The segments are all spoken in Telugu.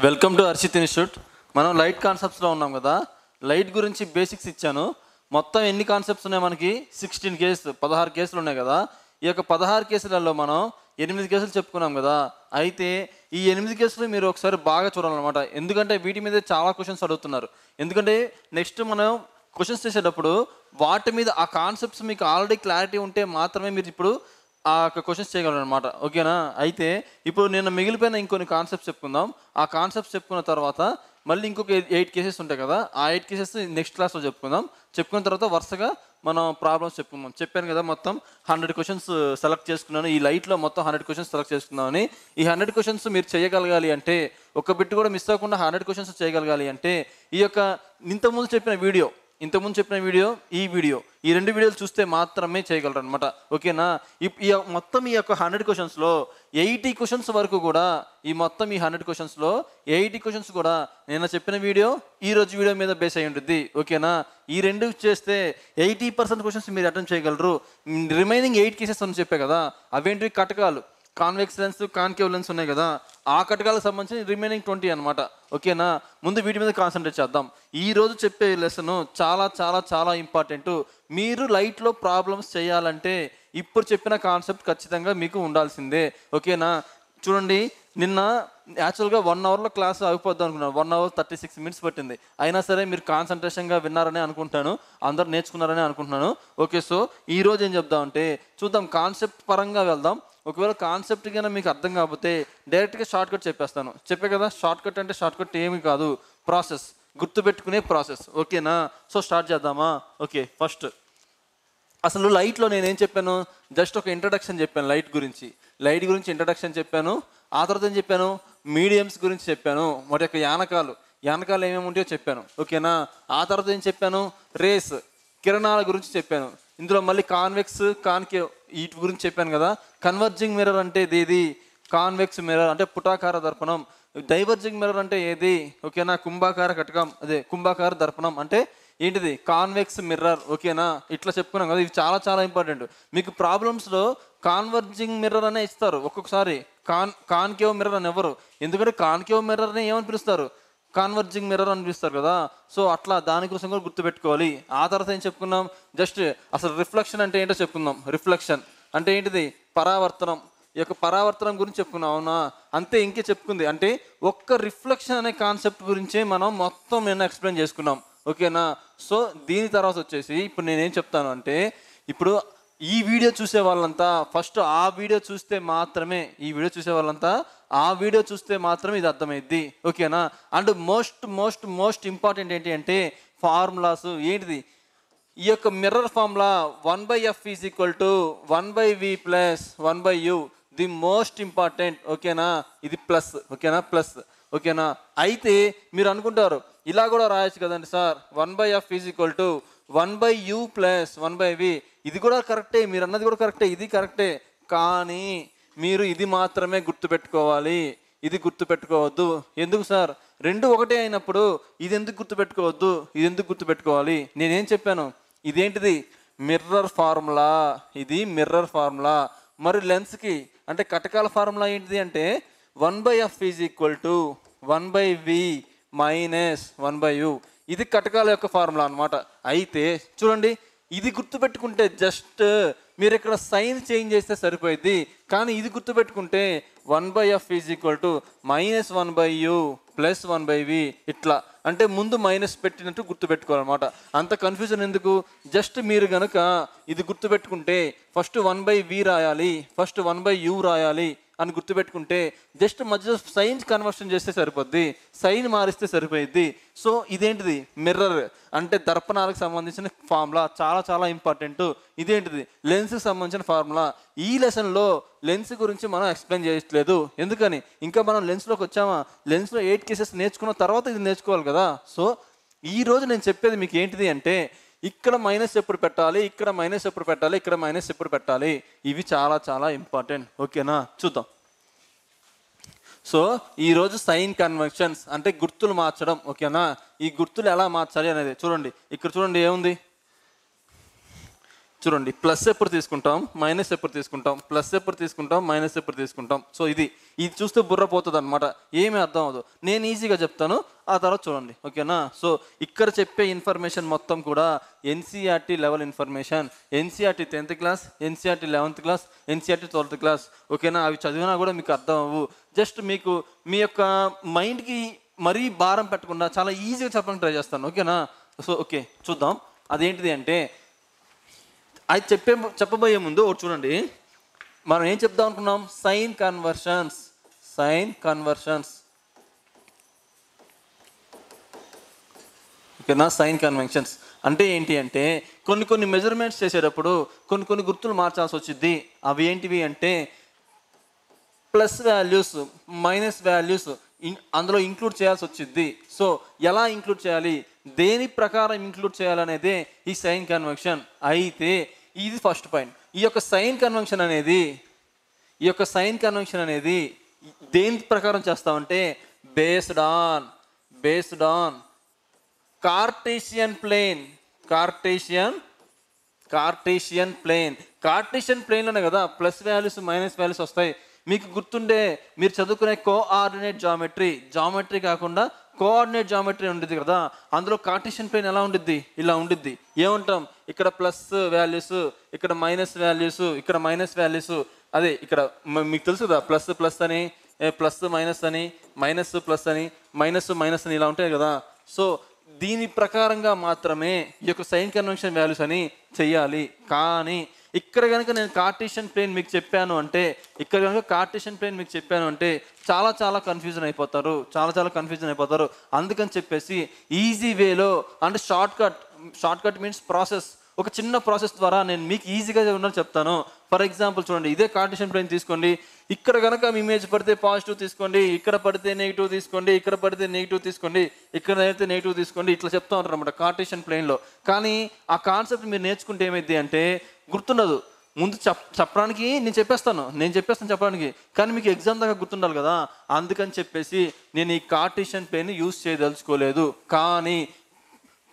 Welcome to Harshit institute. మనం లైట్ కాన్సెప్ట్స్లో ఉన్నాం కదా. లైట్ గురించి బేసిక్స్ ఇచ్చాను. మొత్తం ఎన్ని కాన్సెప్ట్స్ ఉన్నాయి మనకి? 16 కేసులు ఉన్నాయి కదా. ఈ యొక్క 16 కేసులలో మనం 8 కేసులు చెప్పుకున్నాం కదా. అయితే ఈ 8 కేసులు మీరు ఒకసారి బాగా చూడాలన్నమాట. ఎందుకంటే వీటి మీద చాలా క్వశ్చన్స్ అడుగుతున్నారు. ఎందుకంటే నెక్స్ట్ మనం క్వశ్చన్స్ చేసేటప్పుడు వాటి మీద ఆ కాన్సెప్ట్స్ మీకు ఆల్రెడీ క్లారిటీ ఉంటే మాత్రమే మీరు ఇప్పుడు ఆ క్వశ్చన్స్ చేయగలరు అనమాట. ఓకేనా? అయితే ఇప్పుడు నేను మిగిలిపోయిన ఇంకొన్ని కాన్సెప్ట్స్ చెప్పుకుందాం. ఆ కాన్సెప్ట్స్ చెప్పుకున్న తర్వాత మళ్ళీ ఇంకొక 8 కేసెస్ ఉంటాయి కదా. ఆ 8 కేసెస్ నెక్స్ట్ క్లాస్లో చెప్పుకుందాం. చెప్పుకున్న తర్వాత వరుసగా మనం ప్రాబ్లమ్స్ చెప్పుకుందాం. చెప్పాను కదా మొత్తం 100 క్వశ్చన్స్ సెలెక్ట్ చేసుకున్నాను. ఈ లైట్లో మొత్తం 100 క్వశ్చన్స్ సెలెక్ట్ చేసుకున్నామని. ఈ 100 క్వశ్చన్స్ మీరు చేయగలగాలి అంటే, ఒక బిట్ కూడా మిస్ అవ్వకుండా 100 క్వశ్చన్స్ చేయగలగాలి అంటే ఈ యొక్క ఇంతకుముందు చెప్పిన వీడియో, ఈ వీడియో, ఈ 2 వీడియోలు చూస్తే మాత్రమే చేయగలరు అనమాట. ఓకేనా? మొత్తం ఈ యొక్క 100 క్వశ్చన్స్లో 80 క్వశ్చన్స్ వరకు కూడా, ఈ మొత్తం ఈ 100 క్వశ్చన్స్లో 80 క్వశ్చన్స్ కూడా నేను చెప్పిన వీడియో, ఈ రోజు వీడియో మీద బేస్ అయి ఉంటుంది. ఓకేనా? ఈ 2 చేస్తే 80% క్వశ్చన్స్ మీరు అటెంప్ట్ చేయగలరు. రిమైనింగ్ 8 కేసెస్ అని చెప్పే కదా, అవేంటివి? కటకాలు, కాన్వెక్స్ లెన్స్, కాన్కేవ్ లెన్స్ ఉన్నాయి కదా, ఆ కటకాలకు సంబంధించి రిమైనింగ్ 20 అనమాట. ఓకేనా? ముందు వీటి మీద కాన్సన్ట్రేట్ చేద్దాం. ఈ రోజు చెప్పే లెసన్ చాలా చాలా చాలా ఇంపార్టెంట్. మీరు లైట్లో ప్రాబ్లమ్స్ చేయాలంటే ఇప్పుడు చెప్పిన కాన్సెప్ట్ ఖచ్చితంగా మీకు ఉండాల్సిందే. ఓకేనా? చూడండి, నిన్న యాక్చువల్గా 1 అవర్లో క్లాస్ అయిపోద్దాం అనుకున్నాను. 1 అవర్ 36 మినిట్స్ పట్టింది. అయినా సరే మీరు కాన్సన్ట్రేషన్గా విన్నారని అనుకుంటాను, అందరు నేర్చుకున్నారని అనుకుంటున్నాను. ఓకే, సో ఈ రోజు ఏం చెప్దామంటే చూద్దాం, కాన్సెప్ట్ పరంగా వెళ్దాం. ఒకవేళ కాన్సెప్ట్ కన్నా మీకు అర్థం కాకపోతే డైరెక్ట్గా షార్ట్ కట్ చెప్పేస్తాను. చెప్పే కదా, షార్ట్ కట్ అంటే షార్ట్ కట్ ఏమీ కాదు, ప్రాసెస్, గుర్తుపెట్టుకునే ప్రాసెస్. ఓకేనా? సో స్టార్ట్ చేద్దామా? ఓకే, ఫస్ట్ అసలు లైట్లో నేనేం చెప్పాను? జస్ట్ ఒక ఇంట్రడక్షన్ చెప్పాను లైట్ గురించి ఇంట్రడక్షన్ చెప్పాను. ఆ తర్వాత ఏం చెప్పాను? మీడియంస్ గురించి చెప్పాను. వాటి యొక్క యానకాలు ఏమేమి ఉంటాయో చెప్పాను. ఓకేనా? ఆ తర్వాత ఏం చెప్పాను? రేస్, కిరణాల గురించి చెప్పాను. ఇందులో మళ్ళీ కాన్వెక్స్, కాన్కేవ్ వీటి గురించి చెప్పాను కదా. కన్వర్జింగ్ మిర్రర్ అంటే ఏది? కాన్వెక్స్ మిర్రర్ అంటే పుటాకార దర్పణం. డైవర్జింగ్ మిర్రర్ అంటే ఏది? ఓకేనా? కుంభాకార కటకం, కుంభాకార దర్పణం అంటే ఏంటిది? Convex mirror. ఓకేనా? ఇట్లా చెప్పుకున్నాం కదా. ఇవి చాలా చాలా ఇంపార్టెంట్. మీకు ప్రాబ్లమ్స్లో కాన్వర్జింగ్ మిర్రర్ అనే ఇస్తారు ఒక్కొక్కసారి, కాన్కేవ్ మిర్రర్ అని ఎవరు. ఎందుకంటే కాన్కేవ్ మిర్రర్ని ఏమని పిలుస్తారు? కాన్వర్జింగ్ మిర్రర్ అని పిలుస్తారు కదా. సో అట్లా దానికోసం కూడా గుర్తుపెట్టుకోవాలి. ఆ తర్వాత ఏం చెప్పుకున్నాం? జస్ట్ అసలు రిఫ్లెక్షన్ అంటే ఏంటో చెప్పుకుందాం. రిఫ్లెక్షన్ అంటే ఏంటిది? పరావర్తనం. ఈ యొక్క పరావర్తనం గురించి చెప్పుకున్నాం. అవునా? అంతే, ఇంకే చెప్పుకుంది. అంటే ఒక్క రిఫ్లెక్షన్ అనే కాన్సెప్ట్ గురించే మనం మొత్తం నేను ఎక్స్ప్లెయిన్ చేసుకున్నాం. ఓకేనా? సో దీని తర్వాత వచ్చేసి ఇప్పుడు నేనేం చెప్తాను అంటే, ఇప్పుడు ఈ వీడియో చూసే వాళ్ళంతా ఫస్ట్ ఆ వీడియో చూస్తే మాత్రమే, ఇది అర్థమైద్ది. ఓకేనా? అండ్ మోస్ట్ ఇంపార్టెంట్ ఏంటి అంటే ఫార్ములాస్. ఏంటిది? ఈ యొక్క mirror formula 1/f is equal to 1/v plus 1/u, the most important. ఓకేనా? ఇది ప్లస్. ఓకేనా? ప్లస్. ఓకేనా? అయితే మీరు అనుకుంటారు ఇలా కూడా రాయొచ్చు కదండి sir, 1/f is equal to 1/u plus 1/v. ఇది కూడా కరెక్టే, మీరు అన్నది కూడా కరెక్టే, ఇది కరెక్టే. కానీ మీరు ఇది మాత్రమే గుర్తుపెట్టుకోవాలి, ఇది గుర్తుపెట్టుకోవద్దు. ఎందుకు సార్? రెండు ఒకటే అయినప్పుడు ఇది ఎందుకు గుర్తుపెట్టుకోవద్దు, ఇది ఎందుకు గుర్తుపెట్టుకోవాలి? నేనేం చెప్పాను? ఇదేంటిది? Mirror formula. ఇది మిర్రర్ ఫార్ములా. మరి లెన్స్కి అంటే కటకాల ఫార్ములా ఏంటిది అంటే 1/f is equal to 1/v minus 1/u. ఇది కటకాల యొక్క ఫార్ములా అనమాట. అయితే చూడండి, ఇది గుర్తుపెట్టుకుంటే జస్ట్ మీరు ఇక్కడ సైన్ చేంజ్ చేస్తే సరిపోయింది. కానీ ఇది గుర్తుపెట్టుకుంటే 1/f is equal to minus 1/u plus 1/v. ఇట్లా అంటే ముందు మైనస్ పెట్టినట్టు గుర్తుపెట్టుకోవాలన్నమాట. అంత కన్ఫ్యూజన్ ఎందుకు? జస్ట్ మీరు కనుక ఇది గుర్తుపెట్టుకుంటే ఫస్ట్ 1/v రాయాలి, ఫస్ట్ 1/u రాయాలి అని గుర్తుపెట్టుకుంటే జస్ట్ మధ్య సైన్ కన్వర్షన్ చేస్తే సరిపోద్ది, సైన్ మారిస్తే సరిపోయిద్ది. సో ఇదేంటిది? మిర్రర్ అంటే దర్పణాలకు సంబంధించిన ఫార్ములా, చాలా చాలా ఇంపార్టెంట్. ఇదేంటిది? లెన్స్కి సంబంధించిన ఫార్ములా. ఈ లెసన్లో లెన్స్ గురించి మనం ఎక్స్ప్లెయిన్ చేయట్లేదు. ఎందుకని? ఇంకా మనం లెన్స్లోకి వచ్చామా? లెన్స్లో 8 కేసెస్ నేర్చుకున్న తర్వాత ఇది నేర్చుకోవాలి కదా. సో ఈరోజు నేను చెప్పేది మీకు ఏంటిది అంటే, ఇక్కడ మైనస్ ఎప్పుడు పెట్టాలి, ఇక్కడ మైనస్ ఎప్పుడు పెట్టాలి, ఇక్కడ మైనస్ ఎప్పుడు పెట్టాలి, ఇవి చాలా చాలా ఇంపార్టెంట్. ఓకేనా? చూద్దాం. సో ఈరోజు సైన్ కన్వెన్షన్స్ అంటే గుర్తులు మార్చడం. ఓకేనా? ఈ గుర్తులు ఎలా మార్చాలి అనేది చూడండి. ఇక్కడ చూడండి ఏముంది? చూడండి, ప్లస్ ఎప్పుడు తీసుకుంటాం, మైనస్ ఎప్పుడు తీసుకుంటాం, ప్లస్ ఎప్పుడు తీసుకుంటాం, మైనస్ ఎప్పుడు తీసుకుంటాం. సో ఇది చూస్తే బుర్ర పోతుంది అనమాట, ఏమీ అర్థం అవ్వదు. నేను ఈజీగా చెప్తాను, ఆ తర్వాత చూడండి, ఓకేనా. సో ఇక్కడ చెప్పే ఇన్ఫర్మేషన్ మొత్తం కూడా NCERT level information, NCERT 10th class, NCERT 11th class, NCERT 12th class, ఓకేనా. అవి చదివినా కూడా మీకు అర్థం అవ్వు. జస్ట్ మీకు మీ యొక్క మైండ్కి మరీ భారం పెట్టకుండా చాలా ఈజీగా చెప్పడానికి ట్రై చేస్తాను, ఓకేనా. సో ఓకే, చూద్దాం అదేంటిది అంటే, అది చెప్పబోయే ముందు ఒకటి చూడండి, మనం ఏం చెప్దాం అనుకున్నాం, సైన్ కన్వర్షన్స్, ఓకేనా. సైన్ కన్వెన్షన్స్ అంటే ఏంటి అంటే, కొన్ని మెజర్మెంట్స్ చేసేటప్పుడు కొన్ని గుర్తులు మార్చాల్సి వచ్చింది. అవి ఏంటివి అంటే, ప్లస్ వాల్యూస్, మైనస్ వాల్యూస్ అందులో ఇంక్లూడ్ చేయాల్సి వచ్చింది. సో ఎలా ఇంక్లూడ్ చేయాలి, దేని ప్రకారం ఇంక్లూడ్ చేయాలనేదే ఈ సైన్ కన్వెన్షన్. అయితే ఇది ఫస్ట్ పాయింట్. ఈ యొక్క సైన్ కన్వెన్షన్ అనేది దేని ప్రకారం చేస్తామంటే, బేస్డ్ ఆన్ కార్టేషియన్ ప్లేన్లోనే కదా ప్లస్ వాల్యూస్ మైనస్ వాల్యూస్ వస్తాయి. మీకు గుర్తుండే, మీరు చదువుకునే కోఆర్డినేట్ జామెట్రీ కాకుండా కోఆర్డినేట్ జామెట్రీ ఉంటుంది కదా, అందులో కార్టేషియన్ ప్లేన్ ఎలా ఉండిద్ది, ఇలా ఉండిద్ది. ఏమంటాం, ఇక్కడ ప్లస్ వాల్యూస్, ఇక్కడ మైనస్ వాల్యూస్, ఇక్కడ మైనస్ వాల్యూస్. అదే ఇక్కడ మీకు తెలుసు కదా, ప్లస్ అని, ప్లస్ మైనస్ అని, మైనస్ ప్లస్ అని, మైనస్ అని ఇలా ఉంటాయి కదా. సో దీని ప్రకారంగా మాత్రమే ఈ యొక్క సైన్ కన్వెన్షన్ వాల్యూస్ అని చెయ్యాలి. కానీ ఇక్కడ కనుక నేను కార్టేషియన్ ప్లేన్ మీకు చెప్పాను అంటే చాలా కన్ఫ్యూజన్ అయిపోతారు. అందుకని చెప్పేసి ఈజీ వేలో అంటే షార్ట్ కట్ మీన్స్ ప్రాసెస్, ఒక చిన్న ప్రాసెస్ ద్వారా నేను మీకు ఈజీగా ఉన్నది చెప్తాను. ఫర్ ఎగ్జాంపుల్ చూడండి, ఇదే కార్టేషియన్ ప్లేన్ తీసుకోండి. ఇక్కడ కనుక మీ ఇమేజ్ పడితే పాజిటివ్ తీసుకోండి, ఇక్కడ పడితే నెగిటివ్ తీసుకోండి, ఇక్కడ పడితే నెగిటివ్ తీసుకోండి, ఇక్కడ అయితే నెగిటివ్ తీసుకోండి, ఇట్లా చెప్తా ఉంటారు అనమాట కార్టేషియన్ ప్లేన్లో. కానీ ఆ కాన్సెప్ట్ మీరు నేర్చుకుంటే ఏమైంది అంటే గుర్తుండదు. ముందు చెప్పడానికి నేను చెప్పేస్తాను చెప్పడానికి, కానీ మీకు ఎగ్జామ్ దాకా గుర్తుండాలి కదా. అందుకని చెప్పేసి నేను ఈ కార్టేషియన్ ప్లేన్ యూజ్ చేయదలుచుకోలేదు. కానీ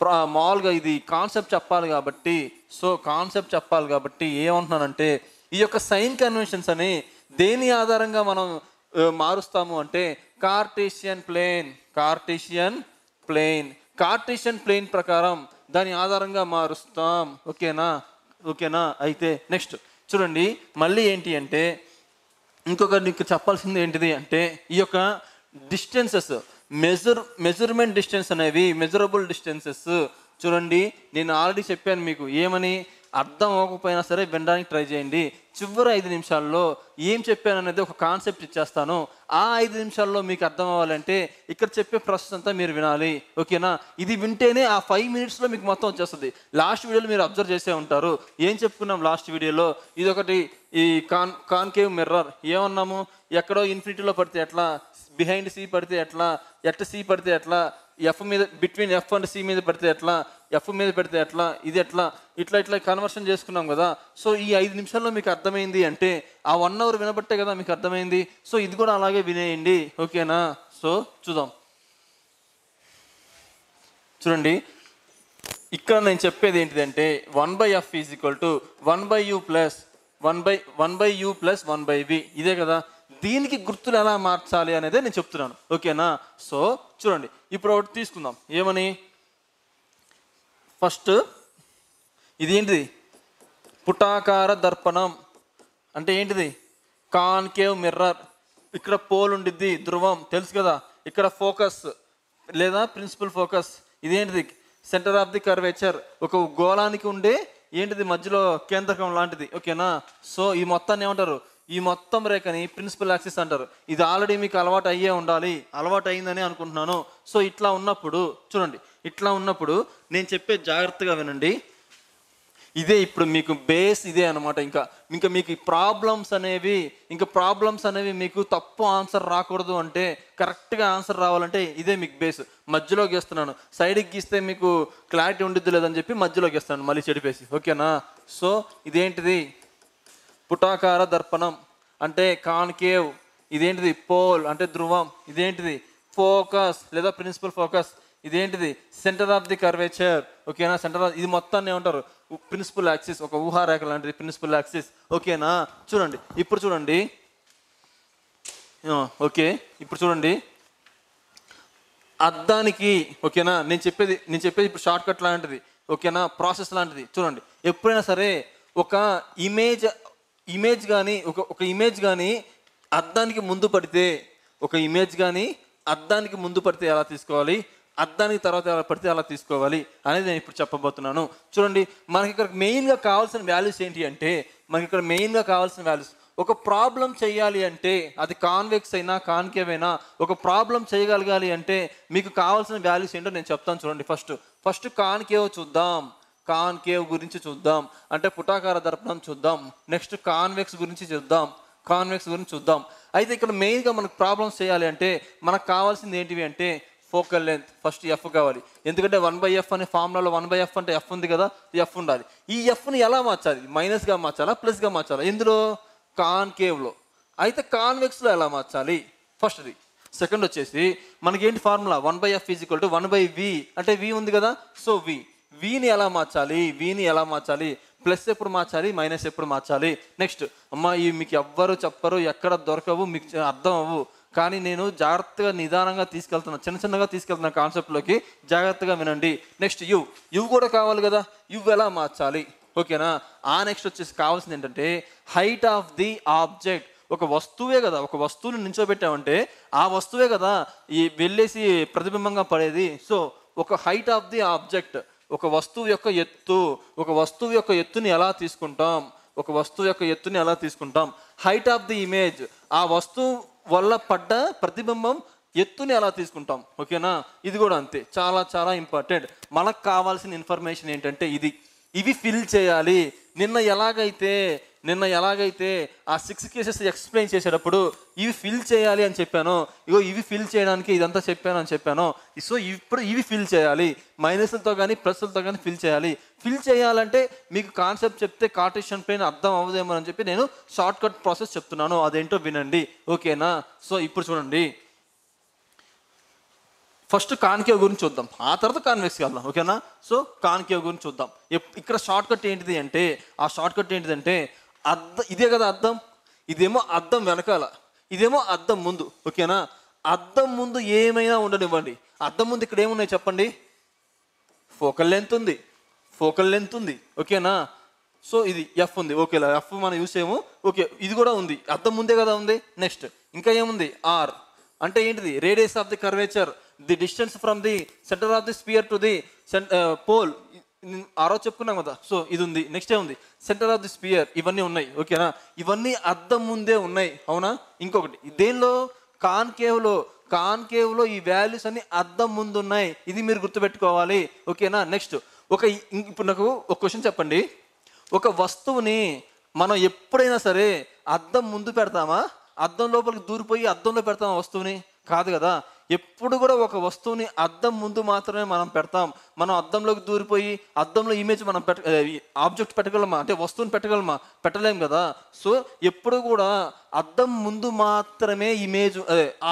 మామూలుగా ఇది కాన్సెప్ట్ చెప్పాలి కాబట్టి ఏమంటున్నానంటే, ఈ యొక్క సైన్ కన్వెన్షన్స్ అని దేని ఆధారంగా మనం మారుస్తాము అంటే, కార్టేషియన్ ప్లేన్ ప్రకారం దాని ఆధారంగా మారుస్తాం, ఓకేనా. అయితే నెక్స్ట్ చూడండి, మళ్ళీ ఏంటి అంటే, ఇంకొక నీకు చెప్పాల్సింది ఏంటిది అంటే, ఈ యొక్క డిస్టెన్సెస్, మెజర్మెంట్ డిస్టెన్స్ అనేవి, మెజరబుల్ డిస్టెన్సెస్. చూడండి, నేను ఆల్రెడీ చెప్పాను మీకు, ఏమని, అర్థం అవ్వకపోయినా సరే వినడానికి ట్రై చేయండి. చివరి 5 నిమిషాల్లో ఏం చెప్పాను అనేది ఒక కాన్సెప్ట్ ఇచ్చేస్తాను. ఆ 5 నిమిషాల్లో మీకు అర్థం అవ్వాలంటే ఇక్కడ చెప్పే ప్రాసెస్ అంతా మీరు వినాలి, ఓకేనా. ఇది వింటేనే ఆ 5 మినిట్స్లో మీకు మొత్తం వచ్చేస్తుంది. లాస్ట్ వీడియోలో మీరు అబ్జర్వ్ చేసే ఉంటారు, ఏం చెప్పుకున్నాం లాస్ట్ వీడియోలో, ఇది ఒకటి ఈ కాన్కేవ్ మిర్రర్. ఏమన్నాము, ఎక్కడో ఇన్ఫినిటీలో పడితే ఎట్లా, బిహైండ్ సి పడితే ఎట్లా, ఎట్ సి పడితే ఎట్లా, ఎఫ్ మీద బిట్వీన్ ఎఫ్ అండ్ సి మీద పడితే ఎట్లా, ఎఫ్ మీద పెడితే ఎట్లా, ఇది ఎట్లా, ఇట్లా కన్వర్షన్ చేసుకున్నాం కదా. సో ఈ 5 నిమిషాల్లో మీకు అర్థమైంది అంటే ఆ 1 అవర్ వినబట్టే కదా మీకు అర్థమైంది. సో ఇది కూడా అలాగే వినేయండి, ఓకేనా. సో చూడండి, ఇక్కడ నేను చెప్పేది ఏంటిదంటే, 1/f = 1/u + 1/v, ఇదే కదా. దీనికి గుర్తులు ఎలా మార్చాలి అనేది నేను చెప్తున్నాను, ఓకేనా. సో చూడండి, ఇప్పుడు ఒకటి తీసుకుందాం, ఏమని, ఫస్ట్ ఇది ఏంటిది, పుటాకార దర్పణం అంటే ఏంటిది, కాన్కేవ్ మిర్రర్. ఇక్కడ పోల్ ఉండిద్ది, ధ్రువం తెలుసు కదా, ఇక్కడ ఫోకస్ లేదా ప్రిన్సిపల్ ఫోకస్, ఇదేంటిది సెంటర్ ఆఫ్ ది కర్వేచర్, ఒక గోళానికి ఉండే ఏంటిది మధ్యలో కేంద్రకం లాంటిది, ఓకేనా. సో ఈ మొత్తాన్ని ఏమంటారు, ఈ మొత్తం రేఖని ప్రిన్సిపల్ యాక్సిస్ అంటారు. ఇది ఆల్రెడీ మీకు అలవాటు అయ్యే ఉండాలి, అలవాటు అయిందని అనుకుంటున్నాను. సో ఇట్లా ఉన్నప్పుడు చూడండి, నేను చెప్పే జాగ్రత్తగా వినండి. ఇదే ఇప్పుడు మీకు బేస్ ఇదే అనమాట. ఇంకా మీకు ప్రాబ్లమ్స్ అనేవి మీకు తప్పు ఆన్సర్ రాకూడదు అంటే, కరెక్ట్గా ఆన్సర్ రావాలంటే ఇదే మీకు బేస్. మధ్యలో గీస్తున్నాను, సైడ్కి గీస్తే మీకు క్లారిటీ ఉండిద్ది లేదని చెప్పి మధ్యలో గీస్తాను మళ్ళీ చెడిపేసి, ఓకేనా. సో ఇదేంటిది, పుటాకార దర్పణం అంటే కాన్కేవ్, ఇదేంటిది పోల్ అంటే ధ్రువం, ఇదేంటిది ఫోకస్ లేదా ప్రిన్సిపల్ ఫోకస్, ఇదేంటిది సెంటర్ ఆఫ్ ది కర్వేచర్, ఓకేనా. ఇది మొత్తాన్ని ఏమంటారు ప్రిన్సిపల్ యాక్సిస్, ఒక ఊహారేఖ లాంటిది ప్రిన్సిపల్ యాక్సిస్. ఓకేనా, చూడండి ఇప్పుడు చూడండి. ఓకే, ఇప్పుడు చూడండి అద్దానికి. ఓకేనా, నేను చెప్పేది ఇప్పుడు షార్ట్ కట్ లాంటిది. ఓకేనా, ప్రాసెస్ లాంటిది. చూడండి, ఎప్పుడైనా సరే ఒక ఇమేజ్ కానీ ఒక ఇమేజ్ కానీ అద్దానికి ముందు పడితే, ఒక ఇమేజ్ కానీ అద్దానికి ముందు పడితే ఎలా తీసుకోవాలి, అద్దానికి తర్వాత ఎలా పడితే అలా తీసుకోవాలి అనేది నేను ఇప్పుడు చెప్పబోతున్నాను. చూడండి, మనకి ఇక్కడ మెయిన్గా కావాల్సిన వాల్యూస్ ఏంటి అంటే, ఒక ప్రాబ్లం చేయాలి అంటే అది కాన్వెక్స్ అయినా కాన్కేవ్ అయినా ఒక ప్రాబ్లం చేయగలగాలి అంటే మీకు కావాల్సిన వాల్యూస్ ఏంటో నేను చెప్తాను. చూడండి, ఫస్ట్ కాన్కేవ్ గురించి చూద్దాం, అంటే పుటాకార దర్పణం చూద్దాం. నెక్స్ట్ కాన్వెక్స్ గురించి చూద్దాం. అయితే ఇక్కడ మెయిన్గా మనకు ప్రాబ్లమ్స్ చేయాలి అంటే మనకు కావాల్సింది ఏంటివి అంటే ఫోకల్ లెంత్. ఫస్ట్ ఎఫ్ కావాలి, ఎందుకంటే 1/f అనే ఫార్ములాలో 1/f అంటే ఎఫ్ ఉంది కదా, ఎఫ్ ఉండాలి. ఈ ఎఫ్ని ఎలా మార్చాలి, మైనస్గా మార్చాలా ప్లస్గా మార్చాలా, ఎందులో కాన్కేవ్లో. అయితే కాన్వెక్స్లో ఎలా మార్చాలి ఫస్ట్ది. సెకండ్ వచ్చేసి మనకేంటి ఫార్ములా, 1/f = 1/v, అంటే v ఉంది కదా, సో వీని ఎలా మార్చాలి, ప్లస్ ఎప్పుడు మార్చాలి, మైనస్ ఎప్పుడు మార్చాలి. నెక్స్ట్ అమ్మా, ఇవి మీకు ఎవ్వరు చెప్పరు, ఎక్కడ దొరకవు, మీకు అర్థం అవ్వు, కానీ నేను జాగ్రత్తగా నిదానంగా చిన్నగా తీసుకెళ్తున్నా కాన్సెప్ట్లోకి, జాగ్రత్తగా వినండి. నెక్స్ట్ యు కూడా కావాలి కదా, యు ఎలా మార్చాలి. ఓకేనా, నెక్స్ట్ వచ్చేసి కావాల్సింది ఏంటంటే హైట్ ఆఫ్ ది ఆబ్జెక్ట్. ఒక వస్తువే కదా, ఒక వస్తువుని నించోబెట్టామంటే ఆ వస్తువే కదా ఈ వెళ్ళేసి ప్రతిబింబంగా పడేది. సో ఒక హైట్ ఆఫ్ ది ఆబ్జెక్ట్, ఒక వస్తువు యొక్క ఎత్తుని ఎలా తీసుకుంటాం, హైట్ ఆఫ్ ది ఇమేజ్, ఆ వస్తువు వల్ల పడ్డ ప్రతిబింబం ఎత్తుని ఎలా తీసుకుంటాం. ఓకేనా, ఇది కూడా అంతే, చాలా చాలా ఇంపార్టెంట్. మనకు కావాల్సిన ఇన్ఫర్మేషన్ ఏంటంటే ఇవి ఫిల్ చేయాలి. నిన్న ఎలాగైతే ఆ 6 కేసెస్ ఎక్స్ప్లెయిన్ చేసేటప్పుడు ఇవి ఫిల్ చేయాలి అని చెప్పాను, ఇవి ఫిల్ చేయడానికి ఇదంతా చెప్పాను. సో ఇప్పుడు ఇవి ఫిల్ చేయాలి, మైనస్లతో కానీ ప్లస్లతో కానీ ఫిల్ చేయాలంటే మీకు కాన్సెప్ట్ చెప్తే కార్టేషియన్ ప్లేన్ అర్థం అవ్వదేమో అని చెప్పి నేను షార్ట్ కట్ ప్రాసెస్ చెప్తున్నాను, అదేంటో వినండి. ఓకేనా, సో ఇప్పుడు చూడండి, ఫస్ట్ కాన్కేవ్ గురించి చూద్దాం, ఆ తర్వాత కాన్వెక్స్కి వెళ్దాం. ఓకేనా, సో కాన్కేవ్ గురించి చూద్దాం. ఇక్కడ షార్ట్ కట్ ఏంటిదంటే ఇదే కదా అద్దం, ఇదేమో అద్దం వెనకాల, ఇదేమో అద్దం ముందు. ఓకేనా, అద్దం ముందు ఏమైనా ఉండనివ్వండి, అద్దం ముందు ఇక్కడ ఏమున్నాయి చెప్పండి, ఫోకల్ లెంత్ ఉంది. ఓకేనా, సో ఇది ఎఫ్ ఉంది. ఓకేలా, ఎఫ్ మనం యూస్ చేయము. ఓకే, ఇది కూడా ఉంది, అద్దం ముందే కదా ఉంది. నెక్స్ట్ ఇంకా ఏముంది, ఆర్ అంటే ఏంటిది, radius of the curvature, the distance from the centre of the sphere to the pole. రోజు చెప్పుకున్నాం కదా, సో ఇది ఉంది. నెక్స్ట్ ఏముంది, సెంటర్ ఆఫ్ ది స్పియర్, ఇవన్నీ ఉన్నాయి. ఓకేనా, ఇవన్నీ అద్దం ముందే ఉన్నాయి. అవునా, ఇంకొకటి దేనిలో, కాన్కేవ్లో ఈ వాల్యూస్ అన్ని అద్దం ముందు ఉన్నాయి, ఇది మీరు గుర్తుపెట్టుకోవాలి. ఓకేనా, నెక్స్ట్ ఇప్పుడు నాకు ఒక క్వశ్చన్ చెప్పండి, ఒక వస్తువుని మనం ఎప్పుడైనా సరే అద్దం ముందు పెడతామా, అద్దం లోపలికి దూరిపోయి అద్దంలో పెడతామా వస్తువుని, కాదు కదా. ఎప్పుడు కూడా ఒక వస్తువుని అద్దం ముందు మాత్రమే మనం పెడతాం. మనం అద్దంలోకి దూరిపోయి అద్దంలో ఇమేజ్ మనం ఆబ్జెక్ట్ పెట్టగలమా, అంటే వస్తువుని పెట్టలేం కదా. సో ఎప్పుడు కూడా అద్దం ముందు మాత్రమే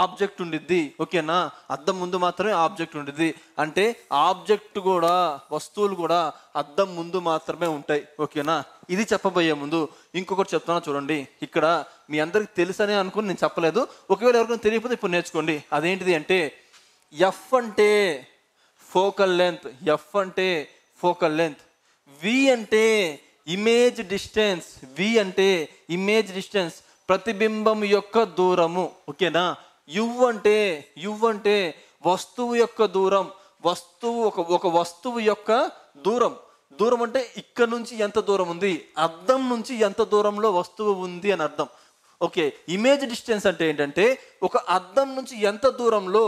ఆబ్జెక్ట్ ఉండిద్ది. ఓకేనా, అద్దం ముందు మాత్రమే ఆబ్జెక్ట్ ఉండిద్ది, అంటే ఆబ్జెక్ట్ కూడా వస్తువులు కూడా అద్దం ముందు మాత్రమే ఉంటాయి. ఓకేనా, ఇది చెప్పబోయే ముందు ఇంకొకటి చెప్తున్నా చూడండి. ఇక్కడ మీ అందరికి తెలుసనే అనుకుని నేను చెప్పలేదు, ఒకవేళ ఎవరికైనా తెలియకపోతే ఇప్పుడు నేర్చుకోండి. అదేంటిది అంటే ఎఫ్ అంటే ఫోకల్ లెంత్, వి అంటే ఇమేజ్ డిస్టెన్స్, ప్రతిబింబం యొక్క దూరము. ఓకేనా, యు అంటే వస్తువు యొక్క దూరం, ఒక వస్తువు యొక్క దూరం అంటే ఇక్కడ నుంచి ఎంత దూరం ఉంది, అద్దం నుంచి ఎంత దూరంలో వస్తువు ఉంది అని అర్థం. ఓకే, ఇమేజ్ డిస్టెన్స్ అంటే ఏంటంటే ఒక అద్దం నుంచి ఎంత దూరంలో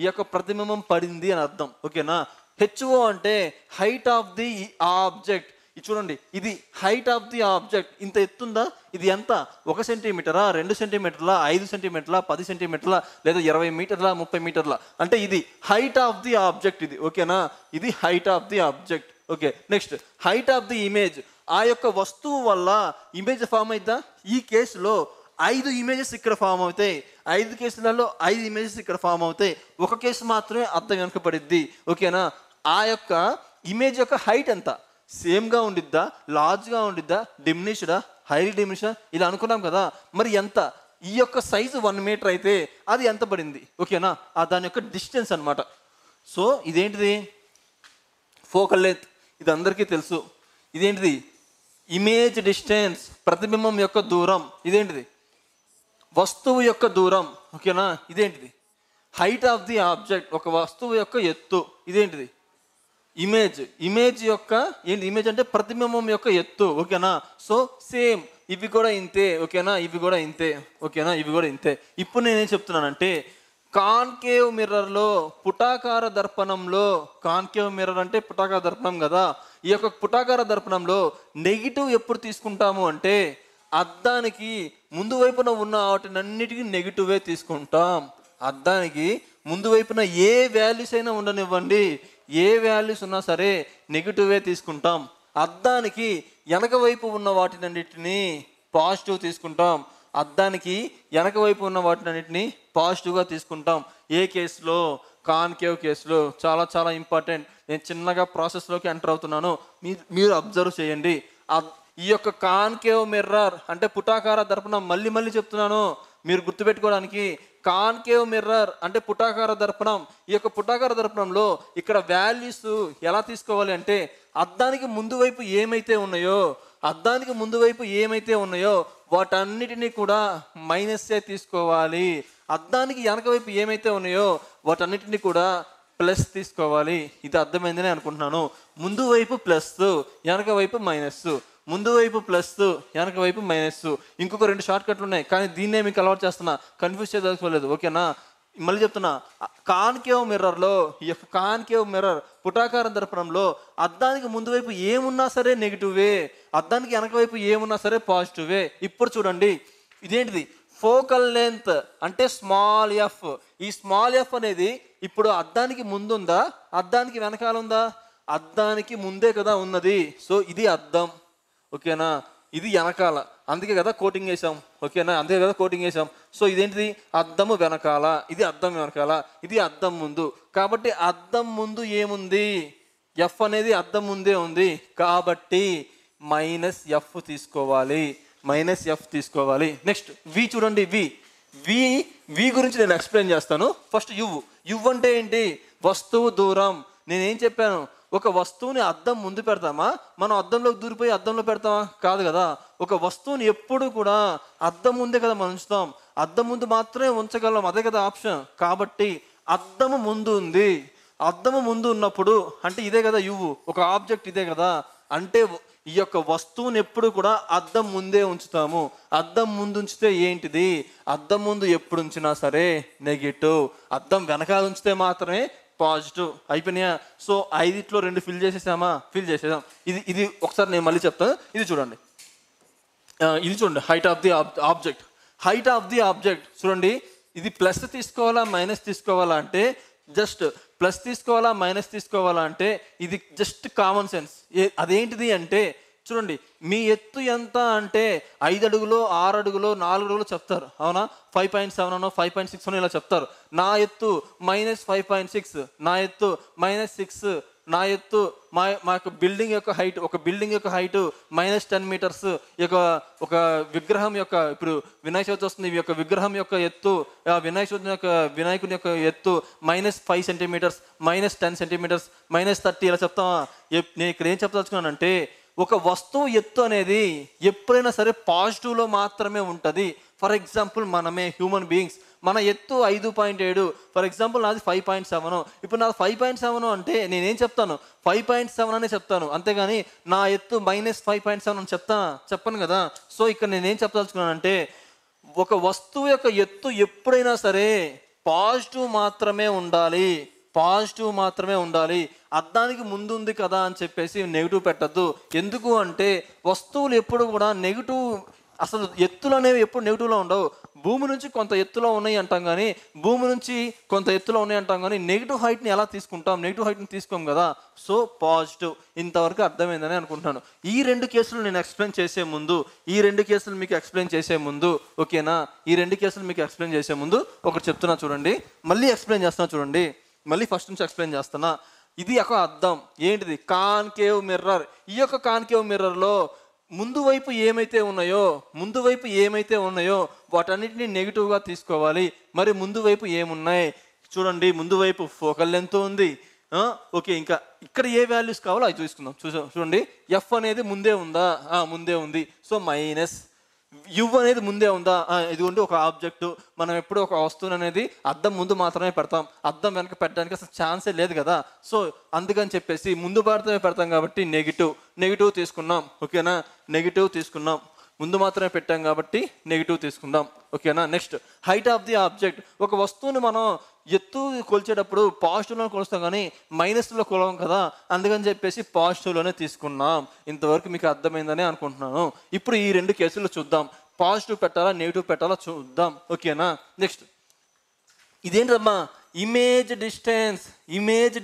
ఈ యొక్క ప్రతిబింబం పడింది అని అర్థం. ఓకేనా, హెచ్ఓ అంటే హైట్ ఆఫ్ ది ఆబ్జెక్ట్. ఇది చూడండి, ఇది హైట్ ఆఫ్ ది ఆబ్జెక్ట్, ఇంత ఎత్తుందా, ఇది ఎంత, 1 సెంటీమీటరా, 2 సెంటీమీటర్లా, 5 సెంటీమీటర్లా, 10 సెంటీమీటర్లా, లేదా 20 మీటర్లా, 30 మీటర్లా, అంటే ఇది హైట్ ఆఫ్ ది ఆబ్జెక్ట్ ఇది. ఓకేనా, ఇది height of the object. Okay, next height of the image, ఆ యొక్క వస్తువు వల్ల ఇమేజ్ ఫామ్ అవుతుందా. ఈ కేసులో 5 ఇమేజెస్ ఇక్కడ ఫామ్ అవుతాయి, 5 కేసులలో 5 ఇమేజెస్ ఇక్కడ ఫామ్ అవుతాయి, ఒక కేసు మాత్రమే అద్దం వెనక పడిద్ది. ఓకేనా, ఆ యొక్క ఇమేజ్ యొక్క హైట్ ఎంత, సేమ్గా ఉండిద్దా, లార్జ్గా ఉండిద్దా, డిమినిష్డా, హైలీ డిమినిషా, ఇలా అనుకున్నాం కదా. మరి ఎంత, ఈ యొక్క సైజు 1 మీటర్ అయితే అది ఎంత పడింది, ఓకేనా, దాని యొక్క డిస్టెన్స్ అనమాట. సో ఇదేంటిది, ఫోకల్ లెంత్, ఇది అందరికీ తెలుసు. ఇదేంటిది, ఇమేజ్ డిస్టెన్స్, ప్రతిబింబం యొక్క దూరం. ఇదేంటిది, వస్తువు యొక్క దూరం, ఓకేనా. ఇదేంటిది, హైట్ ఆఫ్ ది ఆబ్జెక్ట్, ఒక వస్తువు యొక్క ఎత్తు. ఇదేంటిది, ఇమేజ్ యొక్క ఏంటి, ఇమేజ్ అంటే ప్రతిబింబం యొక్క ఎత్తు, ఓకేనా. సో సేమ్ ఇవి కూడా ఇంతే, ఓకేనా, ఇవి కూడా ఇంతే, ఓకేనా, ఇవి కూడా ఇంతే. ఇప్పుడు నేనేం చెప్తున్నానంటే కాన్కేవ్ మిర్రర్లో, పుటాకార దర్పణంలో, కాన్కేవ్ మిర్రర్ అంటే పుటాకార దర్పణం కదా, ఈ యొక్క పుటాకార దర్పణంలో నెగిటివ్ ఎప్పుడు తీసుకుంటాము అంటే అద్దానికి ముందు వైపున ఉన్న వాటినన్నిటికీ నెగిటివే తీసుకుంటాం. అద్దానికి ముందు వైపున ఏ వాల్యూస్ అయినా ఉండనివ్వండి, ఏ వాల్యూస్ ఉన్నా సరే నెగిటివే తీసుకుంటాం. అద్దానికి వెనక వైపు ఉన్న వాటినన్నిటిని పాజిటివ్ తీసుకుంటాం. అద్దానికి వెనక వైపు ఉన్న వాటినన్నిటిని పాజిటివ్గా తీసుకుంటాం. ఏ కేసులో, కాన్కేవ్ కేసులో. చాలా చాలా ఇంపార్టెంట్. నేను చిన్నగా ప్రాసెస్లోకి ఎంటర్ అవుతున్నాను, మీరు అబ్జర్వ్ చేయండి. ఈ యొక్క కాన్కేవ్ మిర్రర్ అంటే పుటాకార దర్పణం, మళ్ళీ చెప్తున్నాను మీరు గుర్తుపెట్టుకోవడానికి. కాన్కేవ్ మిర్రర్ అంటే పుటాకార దర్పణం. ఈ యొక్క పుటాకార దర్పణంలో ఇక్కడ వాల్యూస్ ఎలా తీసుకోవాలి అంటే అద్దానికి ముందు వైపు ఏమైతే ఉన్నాయో వాటన్నిటినీ కూడా మైనస్సే తీసుకోవాలి. అద్దానికి వెనక వైపు ఏమైతే ఉన్నాయో వాటన్నిటిని కూడా ప్లస్ తీసుకోవాలి. ఇది అర్థమైందని అనుకుంటున్నాను. ముందు వైపు ప్లస్, వెనక వైపు మైనస్, ముందు వైపు ప్లస్, వెనక వైపు మైనస్. ఇంకొక 2 షార్ట్ కట్లు ఉన్నాయి, కానీ దీన్నే మీకు అలవాటు చేస్తున్నా, కన్ఫ్యూజ్ చేసుకోలేదు, ఓకేనా. మళ్ళీ చెప్తున్నా, కాన్కేవ్ మిర్రర్లో, ఈ యొక్క కాన్కేవ్ మిర్రర్ పుటాకార దర్పణంలో అద్దానికి ముందు వైపు ఏమున్నా సరే నెగిటివే, అద్దానికి వెనక వైపు ఏమున్నా సరే పాజిటివే. ఇప్పుడు చూడండి, ఇదేంటిది, ఫోకల్ లెంత్ అంటే స్మాల్ ఎఫ్. ఈ స్మాల్ ఎఫ్ అనేది ఇప్పుడు అద్దానికి ముందుందా, అద్దానికి వెనకాల ఉందా? అద్దానికి ముందే కదా ఉన్నది. సో ఇది అద్దం, ఓకేనా. ఇది వెనకాల, అందుకే కదా కోటింగ్ వేసాం, ఓకేనా, అందుకే కదా కోటింగ్ వేసాం. సో ఇదేంటిది, అద్దము వెనకాల, ఇది అద్దం వెనకాల, ఇది అద్దం ముందు. కాబట్టి అద్దం ముందు ఏముంది, ఎఫ్ అనేది అద్దం ముందే ఉంది, కాబట్టి -F తీసుకోవాలి, తీసుకోవాలి. నెక్స్ట్ వి చూడండి, వి గురించి నేను ఎక్స్ప్లెయిన్ చేస్తాను. ఫస్ట్ యువ్ అంటే ఏంటి, వస్తువు దూరం. నేనేం చెప్పాను, ఒక వస్తువుని అద్దం ముందు పెడతామా, మనం అద్దంలోకి దూరిపోయి అద్దంలో పెడతామా? కాదు కదా. ఒక వస్తువుని ఎప్పుడు కూడా అద్దం ముందే కదా మనం ఉంచుతాం, అద్దం ముందు మాత్రమే ఉంచగలం, అదే కదా ఆప్షన్. కాబట్టి అద్దము ముందు ఉంది. అద్దము ముందు ఉన్నప్పుడు అంటే ఇదే కదా ఒక ఆబ్జెక్ట్ ఇదే కదా. అంటే ఈ యొక్క వస్తువుని ఎప్పుడు కూడా అద్దం ముందే ఉంచుతాము. అద్దం ముందు ఉంచితే ఏంటిది, అద్దం ముందు ఎప్పుడు ఉంచినా సరే నెగిటివ్. అద్దం వెనకాల ఉంచితే మాత్రమే పాజిటివ్. అయిపోయినాయా? సో 5లో 2 ఫిల్ చేసేసాం. ఇది ఒకసారి నేను మళ్ళీ చెప్తాను. ఇది చూడండి, హైట్ ఆఫ్ ది ఆబ్జెక్ట్ చూడండి. ఇది ప్లస్ తీసుకోవాలా మైనస్ తీసుకోవాలా అంటే, జస్ట్ ప్లస్ తీసుకోవాలా మైనస్ తీసుకోవాలా అంటే ఇది జస్ట్ కామన్ సెన్స్. అదేంటిది అంటే చూడండి, మీ ఎత్తు ఎంత అంటే 5 అడుగులో 6 అడుగులో 4 అడుగులో చెప్తారు, అవునా. 5.7 అనో 5.6 అనో ఇలా చెప్తారు. నా ఎత్తు -5.6, నా ఎత్తు -6, నా ఎత్తు మా యొక్క బిల్డింగ్ యొక్క హైట్, ఒక బిల్డింగ్ యొక్క హైట్ -10 మీటర్స్. ఈ యొక్క ఒక విగ్రహం యొక్క, ఇప్పుడు వినాయక చవితి వస్తుంది, ఈ యొక్క విగ్రహం యొక్క ఎత్తు, వినాయకుని యొక్క ఎత్తు -5 సెంటీమీటర్స్, -10 సెంటీమీటర్స్, -30 ఇలా చెప్తామా? నేను ఇక్కడ ఏం చెప్పదలుచుకున్నానంటే ఒక వస్తువు ఎత్తు అనేది ఎప్పుడైనా సరే పాజిటివ్లో మాత్రమే ఉంటుంది. ఫర్ ఎగ్జాంపుల్ మనమే హ్యూమన్ బీయింగ్స్, మన ఎత్తు 5.7, ఫర్ ఎగ్జాంపుల్ నాది 5.7. ఇప్పుడు నాది 5.7 అంటే నేనేం చెప్తాను, 5.7 అనే చెప్తాను, అంతేగాని నా ఎత్తు -5.7 అని చెప్పను కదా. సో ఇక్కడ నేనేం చెప్పదలుచుకున్నానంటే ఒక వస్తువు యొక్క ఎత్తు ఎప్పుడైనా సరే పాజిటివ్ మాత్రమే ఉండాలి. అద్దానికి ముందు ఉంది కదా అని చెప్పేసి నెగిటివ్ పెట్టద్దు. ఎందుకు అంటే వస్తువులు ఎప్పుడు కూడా నెగిటివ్, అసలు ఎత్తులు అనేవి ఎప్పుడు నెగిటివ్లో ఉండవు. భూమి నుంచి కొంత ఎత్తులో ఉన్నాయి అంటాం కానీ, నెగిటివ్ హైట్ని ఎలా తీసుకుంటాం, నెగిటివ్ హైట్ని తీసుకోం కదా. So positive. ఇంతవరకు అర్థమైందని అనుకుంటున్నాను. ఈ 2 కేసులు నేను ఎక్స్ప్లెయిన్ చేసే ముందు, మీకు ఎక్స్ప్లెయిన్ చేసే ముందు, ఓకేనా, ఈ 2 కేసులు మీకు ఎక్స్ప్లెయిన్ చేసే ముందు ఒకటి చెప్తున్నా చూడండి, మళ్ళీ ఎక్స్ప్లెయిన్ చేస్తున్నా చూడండి. మళ్ళీ ఫస్ట్ నుంచి ఎక్స్ప్లెయిన్ చేస్తున్నా. ఇది ఒక అద్దం. ఏంటిది? Concave mirror. ఈ యొక్క కాన్కేవ్ మిర్రర్లో ముందు వైపు ఏమైతే ఉన్నాయో వాటన్నిటిని నెగిటివ్గా తీసుకోవాలి. మరి ముందు వైపు ఏమున్నాయి చూడండి. ముందు వైపు ఫోకల్ లెంత్ ఉంది. ఓకే, ఇంకా ఇక్కడ ఏ వాల్యూస్ కావాలో అవి చూసుకుందాం. చూడండి, ఎఫ్ అనేది ముందే ఉందా? ముందే ఉంది. So minus. యు అనేది ముందే ఉందా? ఇదిగోండి ఒక ఆబ్జెక్టు. మనం ఎప్పుడు ఒక వస్తువుని అనేది అద్దం ముందు మాత్రమే పెడతాం, అద్దం వెనక పెట్టడానికి అసలు ఛాన్సే లేదు కదా. సో అందుకని చెప్పేసి ముందు మాత్రమే పెడతాం కాబట్టి నెగిటివ్ తీసుకున్నాం. ఓకేనా, నెగిటివ్ తీసుకున్నాం. ముందు మాత్రమే పెట్టాం కాబట్టి నెగిటివ్ తీసుకుందాం. ఓకేనా. Next, height of the object. ఒక వస్తువుని మనం ఎత్తు కొలిచేటప్పుడు పాజిటివ్లో కొలుస్తాం కానీ మైనస్లో కొలవం కదా, అందుకని చెప్పేసి పాజిటివ్లోనే తీసుకున్నాం. ఇంతవరకు మీకు అర్థమైందని అనుకుంటున్నాను. ఇప్పుడు ఈ 2 కేసులు చూద్దాం. పాజిటివ్ పెట్టాలా నెగిటివ్ పెట్టాలా చూద్దాం. ఓకేనా. నెక్స్ట్, ఇదేంటమ్మా? Image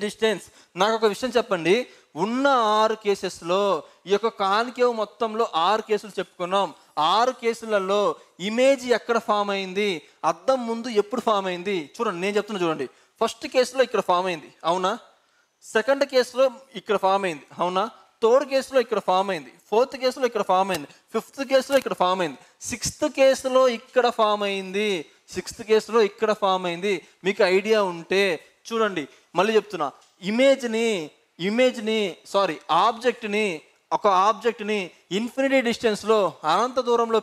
distance. నాకు ఒక విషయం చెప్పండి. ఉన్న 6 కేసెస్లో ఈ యొక్క కాన్కేవ్ మొత్తంలో 6 కేసులు చెప్పుకున్నాం. 6 కేసులలో ఇమేజ్ ఎక్కడ ఫామ్ అయింది? అద్దం ముందు ఎప్పుడు ఫామ్ అయింది? చూడండి, నేను చెప్తున్నా చూడండి. ఫస్ట్ కేసులో ఇక్కడ ఫామ్ అయింది, అవునా? సెకండ్ కేసులో ఇక్కడ ఫామ్ అయింది, అవునా? థర్డ్ కేసులో ఇక్కడ ఫామ్ అయింది, ఫోర్త్ కేసులో ఇక్కడ ఫామ్ అయింది, ఫిఫ్త్ కేసులో ఇక్కడ ఫామ్ అయింది, సిక్స్త్ కేసులో ఇక్కడ ఫామ్ అయింది. మీకు ఐడియా ఉంటే చూడండి, మళ్ళీ చెప్తున్నా. ఆబ్జెక్ట్ని ఇన్ఫినిటీ డిస్టెన్స్లో అనంత దూరంలో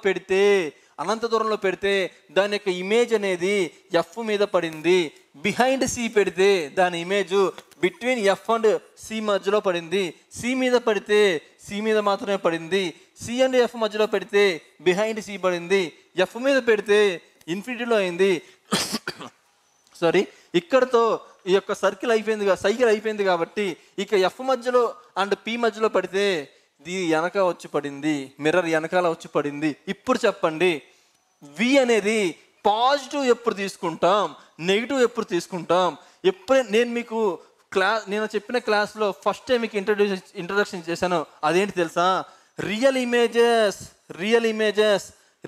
పెడితే దాని యొక్క ఇమేజ్ అనేది ఎఫ్ మీద పడింది. బిహైండ్ సి పెడితే దాని image between F and C మధ్యలో పడింది. సి మీద పడితే సి మీద మాత్రమే పడింది. సి అండ్ ఎఫ్ మధ్యలో పెడితే బిహైండ్ సి పడింది. ఎఫ్ మీద పెడితే ఇన్ఫినిటీలో అయింది. ఇక్కడతో ఈ యొక్క సైకిల్ అయిపోయింది కాబట్టి ఇక ఎఫ్ మధ్యలో అండ్ పి మధ్యలో పడితే ఇది వెనక వచ్చి పడింది, మిర్రర్ వెనకాల వచ్చి పడింది. ఇప్పుడు చెప్పండి, వి అనేది పాజిటివ్ ఎప్పుడు తీసుకుంటాం, నెగిటివ్ ఎప్పుడు తీసుకుంటాం? నేను చెప్పిన క్లాస్లో ఫస్ట్ టైం మీకు ఇంట్రడక్షన్ చేశాను. అదేంటి తెలుసా? Real images,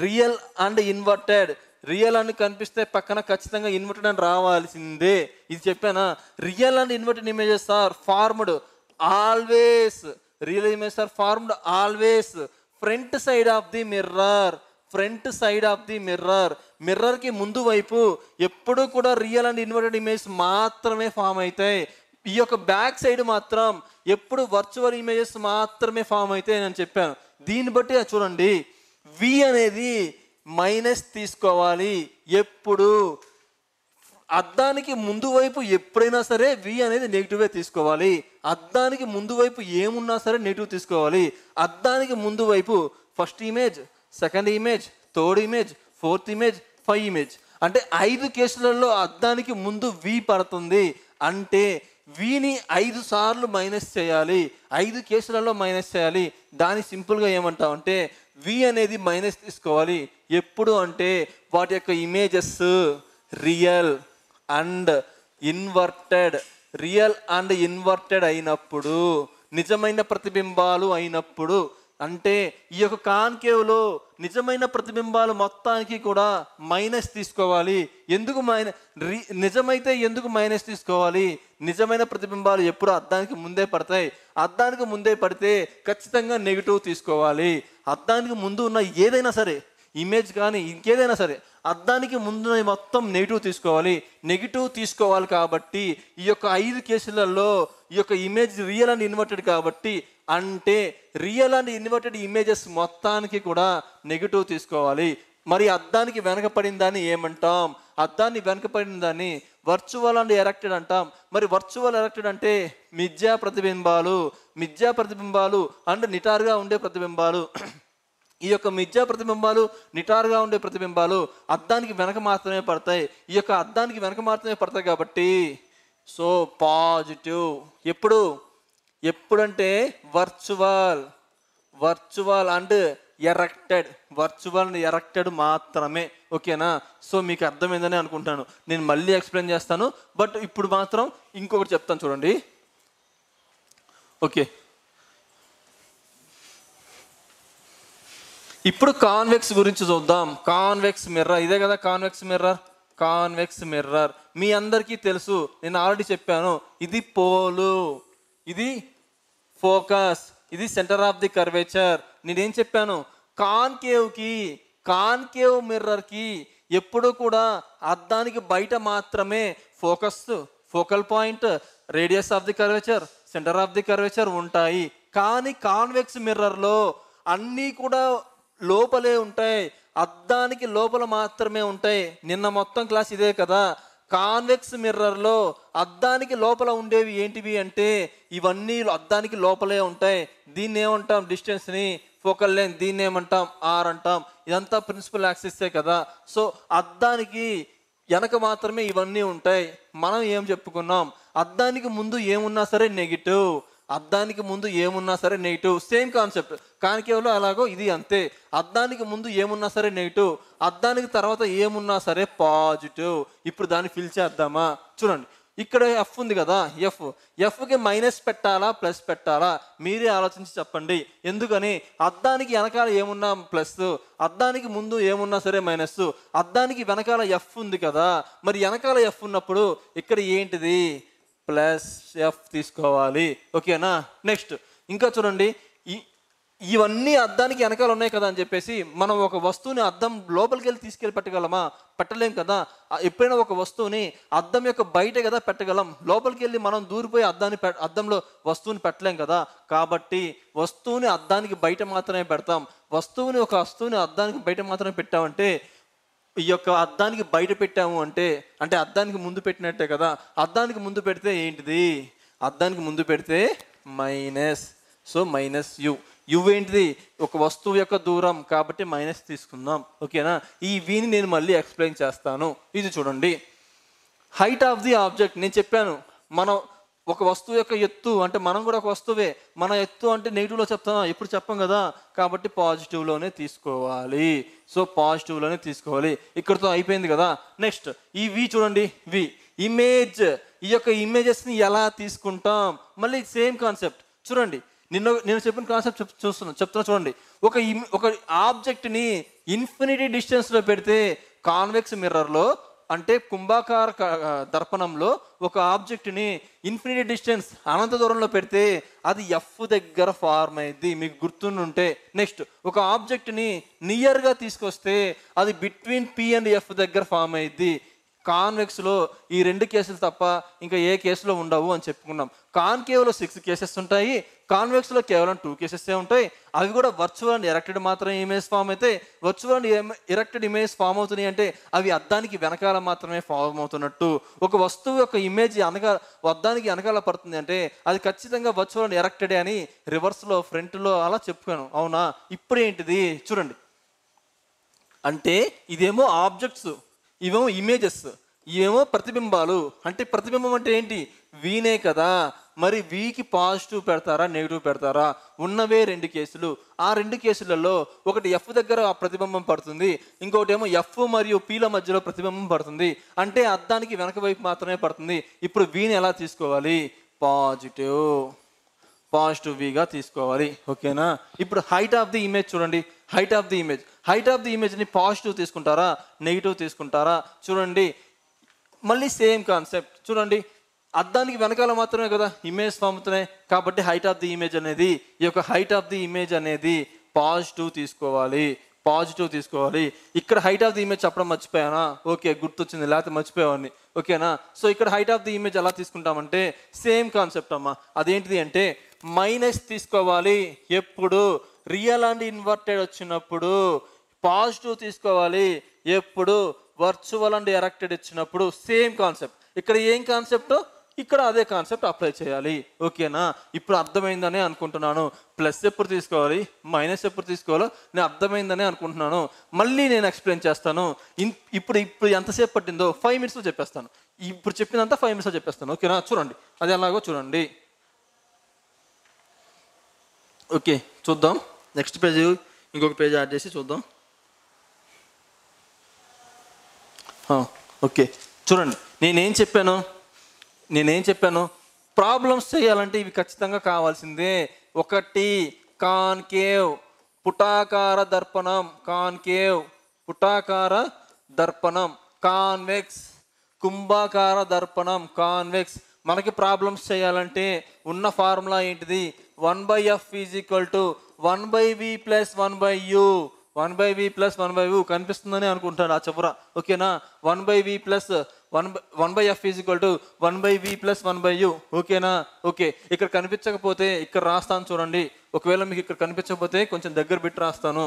real and inverted. Real అని కనిపిస్తే పక్కన ఖచ్చితంగా ఇన్వర్టెడ్ అని రావాల్సిందే. ఇది చెప్పానా? Real and inverted images are formed always. Real images are formed always front side of the mirror. మిర్రర్కి ముందు వైపు ఎప్పుడు కూడా రియల్ అండ్ ఇన్వర్టెడ్ ఇమేజ్ మాత్రమే ఫామ్ అవుతాయి. ఈ యొక్క బ్యాక్ సైడ్ మాత్రం ఎప్పుడు వర్చువల్ ఇమేజెస్ మాత్రమే ఫామ్ అవుతాయి అని చెప్పాను. దీన్ని బట్టి చూడండి, వి అనేది మైనస్ తీసుకోవాలి. ఎప్పుడు అద్దానికి ముందు వైపు ఎప్పుడైనా సరే వి అనేది నెగిటివే తీసుకోవాలి. అద్దానికి ముందు వైపు ఏమున్నా సరే నెగిటివ్ తీసుకోవాలి. అద్దానికి ముందు వైపు first image, second image, third image, fourth image, 5 image అంటే 5 కేసులలో అద్దానికి ముందు వి పడుతుంది. అంటే విని 5 సార్లు మైనస్ చేయాలి, 5 కేసులలో మైనస్ చేయాలి. దాన్ని సింపుల్గా ఏమంటామంటే వి అనేది మైనస్ తీసుకోవాలి. ఎప్పుడు అంటే వాటి యొక్క ఇమేజెస్ రియల్ అండ్ ఇన్వర్టెడ్ అయినప్పుడు, నిజమైన ప్రతిబింబాలు అయినప్పుడు. అంటే ఈ యొక్క కాన్కేవ్లో నిజమైన ప్రతిబింబాలు మొత్తానికి కూడా మైనస్ తీసుకోవాలి. నిజమైతే ఎందుకు మైనస్ తీసుకోవాలి? నిజమైన ప్రతిబింబాలు ఎప్పుడు అద్దానికి ముందే పడతాయి. అద్దానికి ముందే పడితే ఖచ్చితంగా నెగిటివ్ తీసుకోవాలి. అద్దానికి ముందు ఉన్న ఏదైనా సరే, ఇమేజ్ కానీ ఇంకేదైనా సరే, అద్దానికి ముందు మొత్తం నెగిటివ్ తీసుకోవాలి. కాబట్టి ఈ యొక్క 5 కేసులలో ఈ యొక్క ఇమేజ్ రియల్ అండ్ ఇన్వర్టెడ్ కాబట్టి, అంటే రియల్ అండ్ ఇన్వర్టెడ్ ఇమేజెస్ మొత్తానికి కూడా నెగిటివ్ తీసుకోవాలి. మరి అద్దానికి వెనకపడిన దాన్ని ఏమంటాం? అద్దాన్ని వెనకపడిన దాన్ని వర్చువల్ అండ్ ఎరెక్టెడ్ అంటాం. మరి వర్చువల్ ఎరెక్టెడ్ అంటే మిథ్యా ప్రతిబింబాలు అండ్ నిటారుగా ఉండే ప్రతిబింబాలు. ఈ యొక్క మిథ్యా ప్రతిబింబాలు, నిటారుగా ఉండే ప్రతిబింబాలు అద్దానికి వెనక మాత్రమే పడతాయి. ఈ యొక్క అద్దానికి వెనక మాత్రమే పడతాయి కాబట్టి సో పాజిటివ్. ఎప్పుడంటే వర్చువల్ అండ్ ఎరెక్టెడ్ మాత్రమే. ఓకేనా? సో మీకు అర్థమైందని అనుకుంటాను. నేను మళ్ళీ ఎక్స్ప్లెయిన్ చేస్తాను, బట్ ఇప్పుడు మాత్రం ఇంకొకటి చెప్తాను చూడండి. ఓకే, ఇప్పుడు కాన్వెక్స్ గురించి చూద్దాం. కాన్వెక్స్ మిర్రర్, ఇదే కదా కాన్వెక్స్ మిర్రర్. Convex mirror. మీ అందరికీ తెలుసు, నేను ఆల్రెడీ చెప్పాను, ఇది పోలు, ఇది ఫోకస్, ఇది సెంటర్ ఆఫ్ ది కర్వేచర్. నేనేం చెప్పాను, కాన్కేవ్ మిర్రర్కి ఎప్పుడు కూడా అద్దానికి బయట మాత్రమే focal point, radius of the curvature, centre of the curvature ఉంటాయి. కానీ కాన్వెక్స్ మిర్రర్లో అన్నీ కూడా లోపలే ఉంటాయి, అద్దానికి లోపల మాత్రమే ఉంటాయి. నిన్న మొత్తం క్లాస్ ఇదే కదా. కాన్వెక్స్ మిర్రర్లో అద్దానికి లోపల ఉండేవి ఏంటివి అంటే ఇవన్నీ అద్దానికి లోపలే ఉంటాయి. దీన్ని ఏమంటాం, డిస్టెన్స్ని, ఫోకల్ లెంగ్త్, దీన్ని ఏమంటాం, ఆర్ అంటాం. ఇదంతా ప్రిన్సిపల్ యాక్సిసే కదా. సో అద్దానికి వెనక మాత్రమే ఇవన్నీ ఉంటాయి. మనం ఏం చెప్పుకున్నాం, అద్దానికి ముందు ఏమున్నా సరే నెగిటివ్, అద్దానికి ముందు ఏమున్నా సరే నెగిటివ్. సేమ్ కాన్సెప్ట్ కాన్కేవ్లో అలాగో ఇది అంతే. అద్దానికి ముందు ఏమున్నా సరే నెగిటివ్, అద్దానికి తర్వాత ఏమున్నా సరే పాజిటివ్. ఇప్పుడు దాన్ని ఫిల్ చేద్దామా? చూడండి, ఇక్కడ ఎఫ్ ఉంది కదా, ఎఫ్కి మైనస్ పెట్టాలా ప్లస్ పెట్టాలా మీరే ఆలోచించి చెప్పండి. ఎందుకని, అద్దానికి వెనకాల ఏమున్నా ప్లస్, అద్దానికి ముందు ఏమున్నా సరే మైనస్, అద్దానికి వెనకాల ఎఫ్ ఉంది కదా, మరి వెనకాల ఎఫ్ ఉన్నప్పుడు ఇక్కడ ఏంటిది, ప్లస్ ఎఫ్ తీసుకోవాలి. ఓకేనా? నెక్స్ట్ ఇంకా చూడండి, ఇవన్నీ అద్దానికి వెనకాల ఉన్నాయి కదా అని చెప్పేసి మనం ఒక వస్తువుని అద్దం లోపలికి వెళ్ళి తీసుకెళ్ళి పెట్టగలమా? పెట్టలేం కదా. ఎప్పుడైనా ఒక వస్తువుని అద్దం యొక్క బయట కదా పెట్టగలం, లోపలికి వెళ్ళి మనం దూరిపోయి అద్దంలో వస్తువుని పెట్టలేం కదా. కాబట్టి వస్తువుని అద్దానికి బయట మాత్రమే పెడతాం. ఒక వస్తువుని అద్దానికి బయట మాత్రమే పెట్టామంటే, ఈ యొక్క అద్దానికి బయట పెట్టాము అంటే అద్దానికి ముందు పెట్టినట్టే కదా. అద్దానికి ముందు పెడితే ఏంటిది, అద్దానికి ముందు పెడితే మైనస్. సో మైనస్ యు ఏంటిది, ఒక వస్తువు యొక్క దూరం కాబట్టి మైనస్ తీసుకుందాం. ఓకేనా? ఈ వీని నేను మళ్ళీ ఎక్స్ప్లెయిన్ చేస్తాను. ఇది చూడండి, హైట్ ఆఫ్ ది ఆబ్జెక్ట్. నేను చెప్పాను, మనం ఒక వస్తువు యొక్క ఎత్తు అంటే మనం కూడా ఒక వస్తువే, మన ఎత్తు అంటే నెగిటివ్లో చెప్తాం, ఎప్పుడు చెప్పం కదా. కాబట్టి పాజిటివ్లోనే తీసుకోవాలి. సో పాజిటివ్లోనే తీసుకోవాలి. ఇక్కడితో అయిపోయింది కదా. నెక్స్ట్ ఈ వి చూడండి, ఇమేజ్. ఈ యొక్క ఇమేజెస్ని ఎలా తీసుకుంటాం, మళ్ళీ సేమ్ కాన్సెప్ట్. చూడండి, నేను చెప్పిన కాన్సెప్ట్ చెప్తున్నా చూడండి. ఒక ఆబ్జెక్ట్ని ఇన్ఫినిటీ డిస్టెన్స్లో పెడితే కాన్వెక్స్ మిర్రర్లో అంటే కుంభాకార దర్పణంలో ఒక ఆబ్జెక్ట్ని ఇన్ఫినిటీ డిస్టెన్స్ అనంత దూరంలో పెడితే అది ఎఫ్ దగ్గర ఫార్మ్ అయ్యింది, మీకు గుర్తుంటే. నెక్స్ట్ ఒక ఆబ్జెక్ట్ని నియర్గా తీసుకొస్తే అది బిట్వీన్ పి అండ్ ఎఫ్ దగ్గర ఫార్మ్ అయ్యింది. కాన్వెక్స్లో ఈ 2 కేసులు తప్ప ఇంకా ఏ కేసులో ఉండవు అని చెప్పుకున్నాం. కాన్కేవ్లో 6 కేసెస్ ఉంటాయి, కాన్వెక్స్లో కేవలం 2 కేసెసే ఉంటాయి. అవి కూడా వర్చువల్ అండ్ ఎరెక్టెడ్ మాత్రమే ఇమేజ్ ఫామ్ అయితే. Virtual and erected image form అవుతున్నాయి అంటే అవి అద్దానికి వెనకాల మాత్రమే ఫామ్ అవుతున్నట్టు. ఒక వస్తువు యొక్క ఇమేజ్ అద్దానికి వెనకాల పడుతుంది అంటే అది ఖచ్చితంగా వర్చువల్ అండ్ ఎరెక్టెడ్ అని రివర్స్లో ఫ్రంట్లో అలా చెప్పుకోను. అవునా? ఇప్పుడు ఏంటిది చూడండి, అంటే ఇదేమో ఆబ్జెక్ట్స్, ఇవేమో ఇమేజెస్, ఇవేమో ప్రతిబింబాలు. అంటే ప్రతిబింబం అంటే ఏంటి, వీనే కదా. మరి వీకి పాజిటివ్ పెడతారా నెగిటివ్ పెడతారా? ఉన్నవే 2 కేసులు. ఆ 2 కేసులలో ఒకటి ఎఫ్ దగ్గర ప్రతిబింబం పడుతుంది, ఇంకొకటి ఏమో ఎఫ్ మరియు పీల మధ్యలో ప్రతిబింబం పడుతుంది. అంటే అద్దానికి వెనక వైపు మాత్రమే పడుతుంది. ఇప్పుడు వీని ఎలా తీసుకోవాలి, పాజిటివ్ వీగా తీసుకోవాలి. ఓకేనా? ఇప్పుడు హైట్ ఆఫ్ ది ఇమేజ్ చూడండి, హైట్ ఆఫ్ ది ఇమేజ్ని పాజిటివ్ తీసుకుంటారా నెగిటివ్ తీసుకుంటారా? చూడండి, మళ్ళీ సేమ్ కాన్సెప్ట్. చూడండి, అద్దానికి వెనకాల మాత్రమే కదా ఇమేజ్ ఫామ్ అవుతున్నాయి కాబట్టి హైట్ ఆఫ్ ది ఇమేజ్ అనేది పాజిటివ్ తీసుకోవాలి. ఇక్కడ హైట్ ఆఫ్ ది ఇమేజ్ చెప్పడం మర్చిపోయానా? ఓకే, గుర్తొచ్చింది, లేకపోతే మర్చిపోయేవాడిని. ఓకేనా? సో ఇక్కడ హైట్ ఆఫ్ ది ఇమేజ్ ఎలా తీసుకుంటామంటే సేమ్ కాన్సెప్ట్ అమ్మా. అదేంటిది అంటే మైనస్ తీసుకోవాలి. ఎప్పుడు రియల్ అండ్ ఇన్వర్టెడ్ వచ్చినప్పుడు పాజిటివ్ తీసుకోవాలి. ఎప్పుడు వర్చువల్ అండ్ ఎరెక్టెడ్ ఇచ్చినప్పుడు సేమ్ కాన్సెప్ట్. ఇక్కడ ఏం కాన్సెప్ట్, ఇక్కడ అదే కాన్సెప్ట్ అప్లై చేయాలి. ఓకేనా? ఇప్పుడు అర్థమైందనే అనుకుంటున్నాను. ప్లస్ ఎప్పుడు తీసుకోవాలి, మైనస్ ఎప్పుడు తీసుకోవాలో నేను అర్థమైందనే అనుకుంటున్నాను. మళ్ళీ నేను ఎక్స్ప్లెయిన్ చేస్తాను. ఇప్పుడు ఎంతసేపు పట్టిందో 5 minutesలో చెప్పేస్తాను. ఇప్పుడు చెప్పినంత 5 minutesలో చెప్పేస్తాను. ఓకేనా? చూడండి, అది ఎలాగో చూడండి. ఓకే, చూద్దాం. నెక్స్ట్ పేజ్, ఇంకొక పేజ్ యాడ్ చేసి చూద్దాం. ఓకే, చూడండి, నేనేం చెప్పాను, ప్రాబ్లమ్స్ చేయాలంటే ఇవి ఖచ్చితంగా కావాల్సిందే. ఒకటి కాన్కేవ్ పుటాకార దర్పణం, కాన్వెక్స్, కుంభాకార దర్పణం కాన్వెక్స్. మనకి ప్రాబ్లమ్స్ చేయాలంటే ఉన్న ఫార్ములా ఏంటిది? 1/f is equal to 1/v plus 1/u. 1/v plus 1/u కనిపిస్తుందని అనుకుంటాను ఆ చివర, ఓకేనా? 1/v plus 1/f is equal to 1/v plus 1/u, ఓకేనా? ఓకే, ఇక్కడ కనిపించకపోతే ఇక్కడ రాస్తాను చూడండి. ఒకవేళ మీకు ఇక్కడ కనిపించకపోతే కొంచెం దగ్గర పెట్టి రాస్తాను,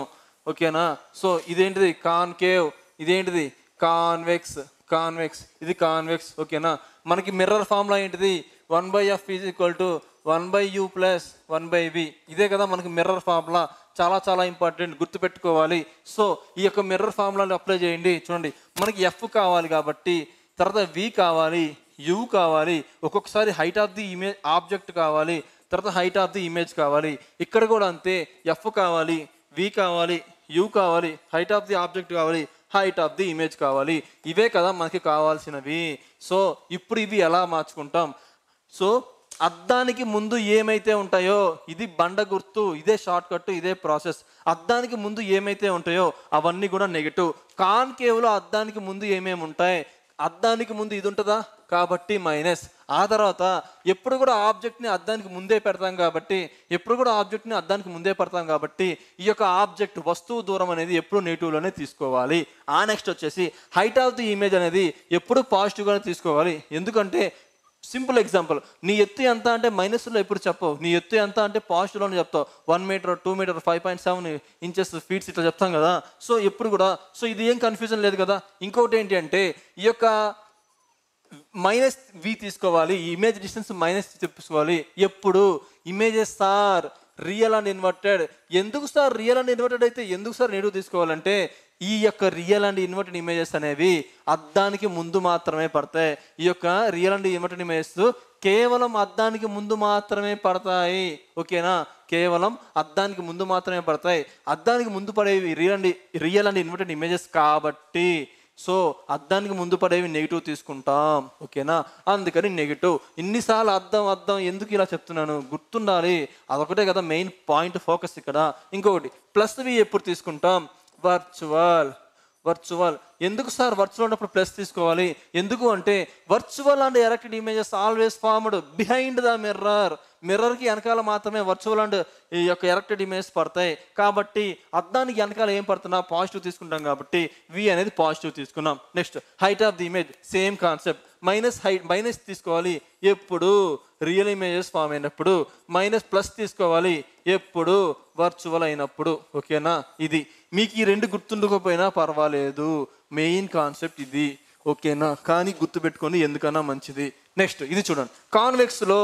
ఓకేనా? సో ఇదేంటిది? కాన్కేవ్. ఇదేంటిది? కాన్వెక్స్. కాన్వెక్స్, ఇది కాన్వెక్స్, ఓకేనా? మనకి మిర్రర్ ఫార్ములా ఏంటిది? 1/f is equal to 1/u plus 1/v. ఇదే కదా మనకి మిర్రర్ ఫార్ములా. చాలా చాలా ఇంపార్టెంట్, గుర్తుపెట్టుకోవాలి. సో ఈ యొక్క మిర్రర్ ఫార్ములాని అప్లై చేయండి. చూడండి, మనకి ఎఫ్ కావాలి కాబట్టి, తర్వాత వి కావాలి, యు కావాలి, ఒక్కొక్కసారి height of the image object కావాలి, తర్వాత హైట్ ఆఫ్ ది ఇమేజ్ కావాలి. ఇక్కడ కూడా అంతే, ఎఫ్ కావాలి, వి కావాలి, యు కావాలి, హైట్ ఆఫ్ ది ఆబ్జెక్ట్ కావాలి, హైట్ ఆఫ్ ది ఇమేజ్ కావాలి. ఇవే కదా మనకి కావాల్సినవి. సో ఇప్పుడు ఇవి ఎలా మార్చుకుంటాం? సో అద్దానికి ముందు ఏమైతే ఉంటాయో, ఇది బండ గుర్తు, ఇదే షార్ట్ కట్, ఇదే ప్రాసెస్. అద్దానికి ముందు ఏమైతే ఉంటాయో అవన్నీ కూడా నెగిటివ్. కాన్కేవ్లో అద్దానికి ముందు ఏమేమి ఉంటాయి? అద్దానికి ముందు ఇది ఉంటుందా కాబట్టి మైనస్. ఆ తర్వాత ఎప్పుడు కూడా ఆబ్జెక్ట్ని అద్దానికి ముందే పెడతాం కాబట్టి, ఈ యొక్క ఆబ్జెక్ట్ వస్తువు దూరం అనేది ఎప్పుడు నెగిటివ్లోనే తీసుకోవాలి. ఆ నెక్స్ట్ వచ్చేసి హైట్ ఆఫ్ ది ఇమేజ్ అనేది ఎప్పుడు పాజిటివ్గానే తీసుకోవాలి. ఎందుకంటే సింపుల్ ఎగ్జాంపుల్, నీ ఎత్తు ఎంత అంటే మైనస్లో ఎప్పుడు చెప్పవు, నీ ఎత్తు ఎంత అంటే పాజిటివ్లోనే చెప్తావు. 1 మీటర్, 2 మీటర్, 5.7 ఇంచెస్, ఫీట్స్ ఇట్లా చెప్తాం కదా. సో ఎప్పుడు కూడా, సో ఇది ఏం కన్ఫ్యూజన్ లేదు కదా. ఇంకోటి ఏంటి అంటే ఈ యొక్క మైనస్ వి తీసుకోవాలి, ఈ ఇమేజ్ డిస్టెన్స్ మైనస్ తీసుకోవాలి. ఎప్పుడు images sir real and inverted. ఎందుకు సార్ రియల్ అండ్ ఇన్వర్టెడ్ అయితే ఎందుకు సార్ నెగిటివ్ తీసుకోవాలంటే, ఈ యొక్క రియల్ అండ్ ఇన్వర్టెడ్ ఇమేజెస్ అనేవి అద్దానికి ముందు మాత్రమే పడతాయి. ఈ యొక్క రియల్ అండ్ ఇన్వర్టెడ్ ఇమేజెస్ కేవలం అద్దానికి ముందు మాత్రమే పడతాయి, ఓకేనా? కేవలం అద్దానికి ముందు మాత్రమే పడతాయి. అద్దానికి ముందు పడేవి రియల్ అండ్ ఇన్వర్టెడ్ ఇమేజెస్ కాబట్టి, సో అద్దానికి ముందు పడేవి నెగిటివ్ తీసుకుంటాం, ఓకేనా? అందుకని నెగిటివ్. ఇన్నిసార్లు అద్దం ఎందుకు ఇలా చెప్తున్నాను, గుర్తుండాలి. అదొకటే కదా మెయిన్ పాయింట్, ఫోకస్ ఇక్కడ. ఇంకొకటి ప్లస్ వి ఎప్పుడు తీసుకుంటాం? వర్చువల్. ఎందుకు సార్ వర్చువల్ ఉన్నప్పుడు ప్లస్ తీసుకోవాలి? ఎందుకు అంటే virtual and erected images always formed behind the mirror. మిర్రర్కి వెనకాల మాత్రమే వర్చువల్ అండ్ ఈ యొక్క ఎరెక్టెడ్ ఇమేజెస్ పడతాయి. కాబట్టి అద్దానికి వెనకాల ఏం పడుతున్నా? పాజిటివ్ తీసుకుంటాం కాబట్టి వి అనేది పాజిటివ్ తీసుకున్నాం. Next height of the image, same concept. Minus తీసుకోవాలి ఎప్పుడు? రియల్ ఇమేజెస్ ఫామ్ అయినప్పుడు. ప్లస్ తీసుకోవాలి ఎప్పుడు? వర్చువల్ అయినప్పుడు, ఓకేనా? ఇది మీకు ఈ రెండు గుర్తుండకపోయినా పర్వాలేదు, మెయిన్ కాన్సెప్ట్ ఇది, ఓకేనా? కానీ గుర్తుపెట్టుకొని ఎందుకన్నా మంచిది. నెక్స్ట్ ఇది చూడండి, కాన్వెక్స్లో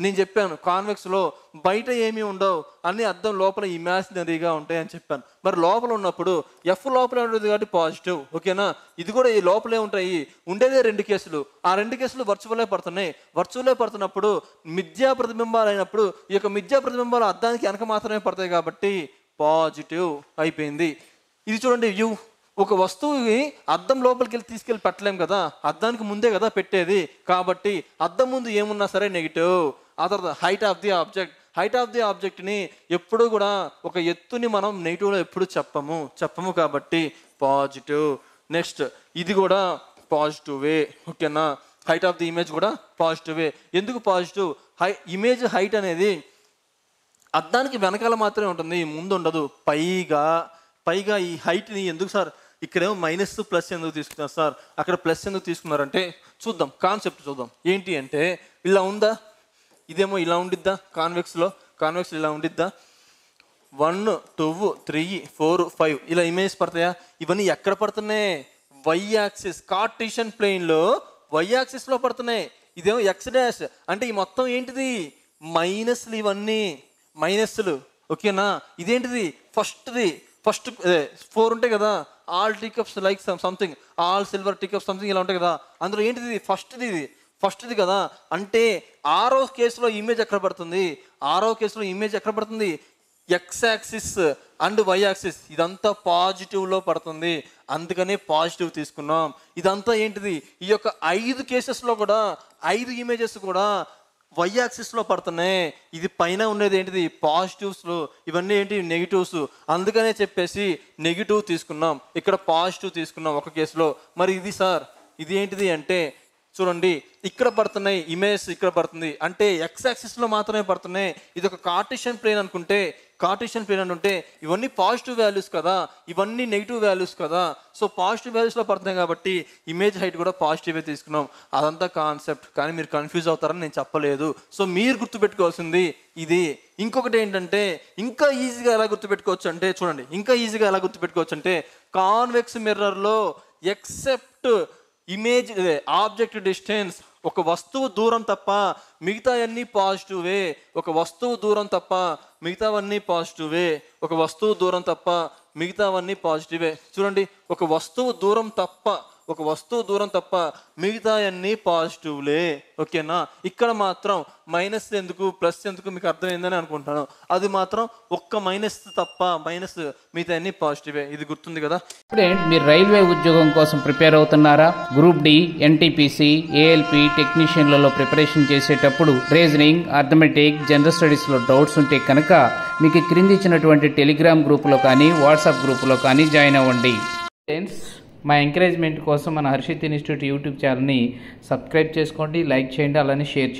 నేను చెప్పాను, కాన్వెక్స్లో బయట ఏమీ ఉండవు, అన్ని అద్దం లోపల ఇమాజినరీగా ఉంటాయి అని చెప్పాను. మరి లోపల ఉన్నప్పుడు ఎఫ్ లోపలే ఉంటుంది కాబట్టి పాజిటివ్, ఓకేనా? ఇది కూడా ఈ లోపలే ఉంటాయి. ఉండేదే 2 కేసులు, ఆ 2 కేసులు వర్చువలే పడుతున్నాయి. వర్చువలే పడుతున్నప్పుడు మిథ్యా ప్రతిబింబాలు అయినప్పుడు ఈ యొక్క మిథ్యా ప్రతిబింబాలు అద్దానికి వెనక మాత్రమే పడతాయి కాబట్టి పాజిటివ్ అయిపోయింది. ఇది చూడండి, వ్యూ. ఒక వస్తువుని అద్దం లోపలికి తీసుకెళ్ళి పెట్టలేం కదా, అద్దానికి ముందే కదా పెట్టేది. కాబట్టి అద్దం ముందు ఏమున్నా సరే నెగిటివ్. ఆ తర్వాత హైట్ ఆఫ్ ది ఆబ్జెక్ట్ని ఎప్పుడు కూడా ఒక ఎత్తుని మనం నెగిటివ్లో ఎప్పుడు చెప్పము కాబట్టి పాజిటివ్. నెక్స్ట్ ఇది కూడా పాజిటివే, ఓకేనా? హైట్ ఆఫ్ ది ఇమేజ్ కూడా పాజిటివే. ఎందుకు పాజిటివ్? ఇమేజ్ హైట్ అనేది అద్దానికి వెనకాల మాత్రమే ఉంటుంది, ముందు ఉండదు. పైగా ఈ హైట్ని ఎందుకు సార్ ఇక్కడేమో మైనస్ ప్లస్ ఎందుకు తీసుకున్నారు సార్, అక్కడ ప్లస్ ఎందుకు తీసుకున్నారంటే చూద్దాం, కాన్సెప్ట్ చూద్దాం. ఏంటి అంటే ఇలా ఉందా, ఇదేమో ఇలా ఉండిద్దా? కాన్వెక్స్లో ఇలా ఉండిద్దా? 1 2 3 4 5 ఇలా ఇమేజ్ పడతాయా? ఇవన్నీ ఎక్కడ పడుతున్నాయి? వై యాక్సిస్, కార్టీషియన్ ప్లేన్లో వై యాక్సిస్లో పడుతున్నాయి. ఇదేమో ఎక్స్ డాష్ అంటే ఈ మొత్తం ఏంటిది? మైనస్లు, ఇవన్నీ మైనస్లు, ఓకేనా? ఇదేంటిది? ఫస్ట్ 4 ఉంటాయి కదా, all tea cups like something, all silver tea cups something ఇలా ఉంటాయి కదా. అందులో ఏంటిది? ఫస్ట్ది కదా. అంటే 6వ కేసులో ఇమేజ్ ఎక్కడ పడుతుంది? X axis and Y axis, ఇదంతా పాజిటివ్లో పడుతుంది. అందుకనే పాజిటివ్ తీసుకున్నాం. ఇదంతా ఏంటిది? ఈ యొక్క 5 కేసెస్లో కూడా 5 ఇమేజెస్ కూడా వై యాక్సిస్లో పడుతున్నాయి. ఇది పైన ఉండేది ఏంటిది పాజిటివ్స్లో, ఇవన్నీ ఏంటి నెగిటివ్స్. అందుకనే చెప్పేసి నెగిటివ్ తీసుకున్నాం, ఇక్కడ పాజిటివ్ తీసుకున్నాం ఒక కేసులో. మరి ఇది సార్ ఇది ఏంటిది అంటే చూడండి, ఇక్కడ పడుతున్నాయి ఇమేజ్, ఇక్కడ పడుతుంది అంటే ఎక్స్ యాక్సిస్లో మాత్రమే పడుతున్నాయి. ఇది ఒక కార్టేషియన్ ప్లేన్ అనుకుంటే, కార్టేషియన్ ప్లేన్ అనుకుంటే ఇవన్నీ పాజిటివ్ వాల్యూస్ కదా, ఇవన్నీ నెగిటివ్ వాల్యూస్ కదా. సో పాజిటివ్ వాల్యూస్లో పడుతున్నాయి కాబట్టి ఇమేజ్ హైట్ కూడా పాజిటివే తీసుకున్నాం. అదంతా కాన్సెప్ట్, కానీ మీరు కన్ఫ్యూజ్ అవుతారని నేను చెప్పలేదు. సో మీరు గుర్తుపెట్టుకోవాల్సింది ఇది. ఇంకొకటి ఏంటంటే ఇంకా ఈజీగా ఎలా గుర్తుపెట్టుకోవచ్చు అంటే చూడండి, ఇంకా ఈజీగా ఎలా గుర్తుపెట్టుకోవచ్చు అంటే కాన్వెక్స్ మిర్రర్లో ఎక్సెప్ట్ ఇమేజ్ ఆబ్జెక్ట్ డిస్టెన్స్, ఒక వస్తువు దూరం తప్ప మిగతావన్నీ పాజిటివే. ఒక వస్తువు దూరం తప్ప మిగతావన్నీ పాజిటివే. ఒక వస్తువు దూరం తప్ప మిగతావన్నీ పాజిటివే. చూడండి, ఒక వస్తువు దూరం తప్ప మిగతా అన్నీ పాజిటివ్లే. ఓకేనా? ఇక్కడ మాత్రం మైనస్ ఎందుకు ప్లస్ ఎందుకు మీకు అర్థమైందని అనుకుంటాను. అది మాత్రం ఒక్క మైనస్ తప్ప మైనస్ మిగతా అన్నీ పాజిటివే. ఇది గుర్తుంది కదా? స్టూడెంట్, మీరు రైల్వే ఉద్యోగం కోసం ప్రిపేర్ అవుతున్నారా? గ్రూప్ డి, ఎన్టీపీసీ, ఏఎల్పి టెక్నీషియన్లలో ప్రిపరేషన్ చేసేటప్పుడు రీజనింగ్, అర్థమెటిక్, జనరల్ స్టడీస్లో డౌట్స్ ఉంటే కనుక మీకు క్రింది ఇచ్చినటువంటి టెలిగ్రామ్ గ్రూపులో కానీ వాట్సాప్ గ్రూపులో కానీ జాయిన్ అవ్వండి. ఫ్రెండ్స్, మా ఎంకరేజ్మెంట్ కోసం మన హర్షిత్ ఇన్స్టిట్యూట్ యూట్యూబ్ ఛానల్ని సబ్స్క్రైబ్ చేసుకోండి, లైక్ చేయండి, అలానే షేర్ చేయండి.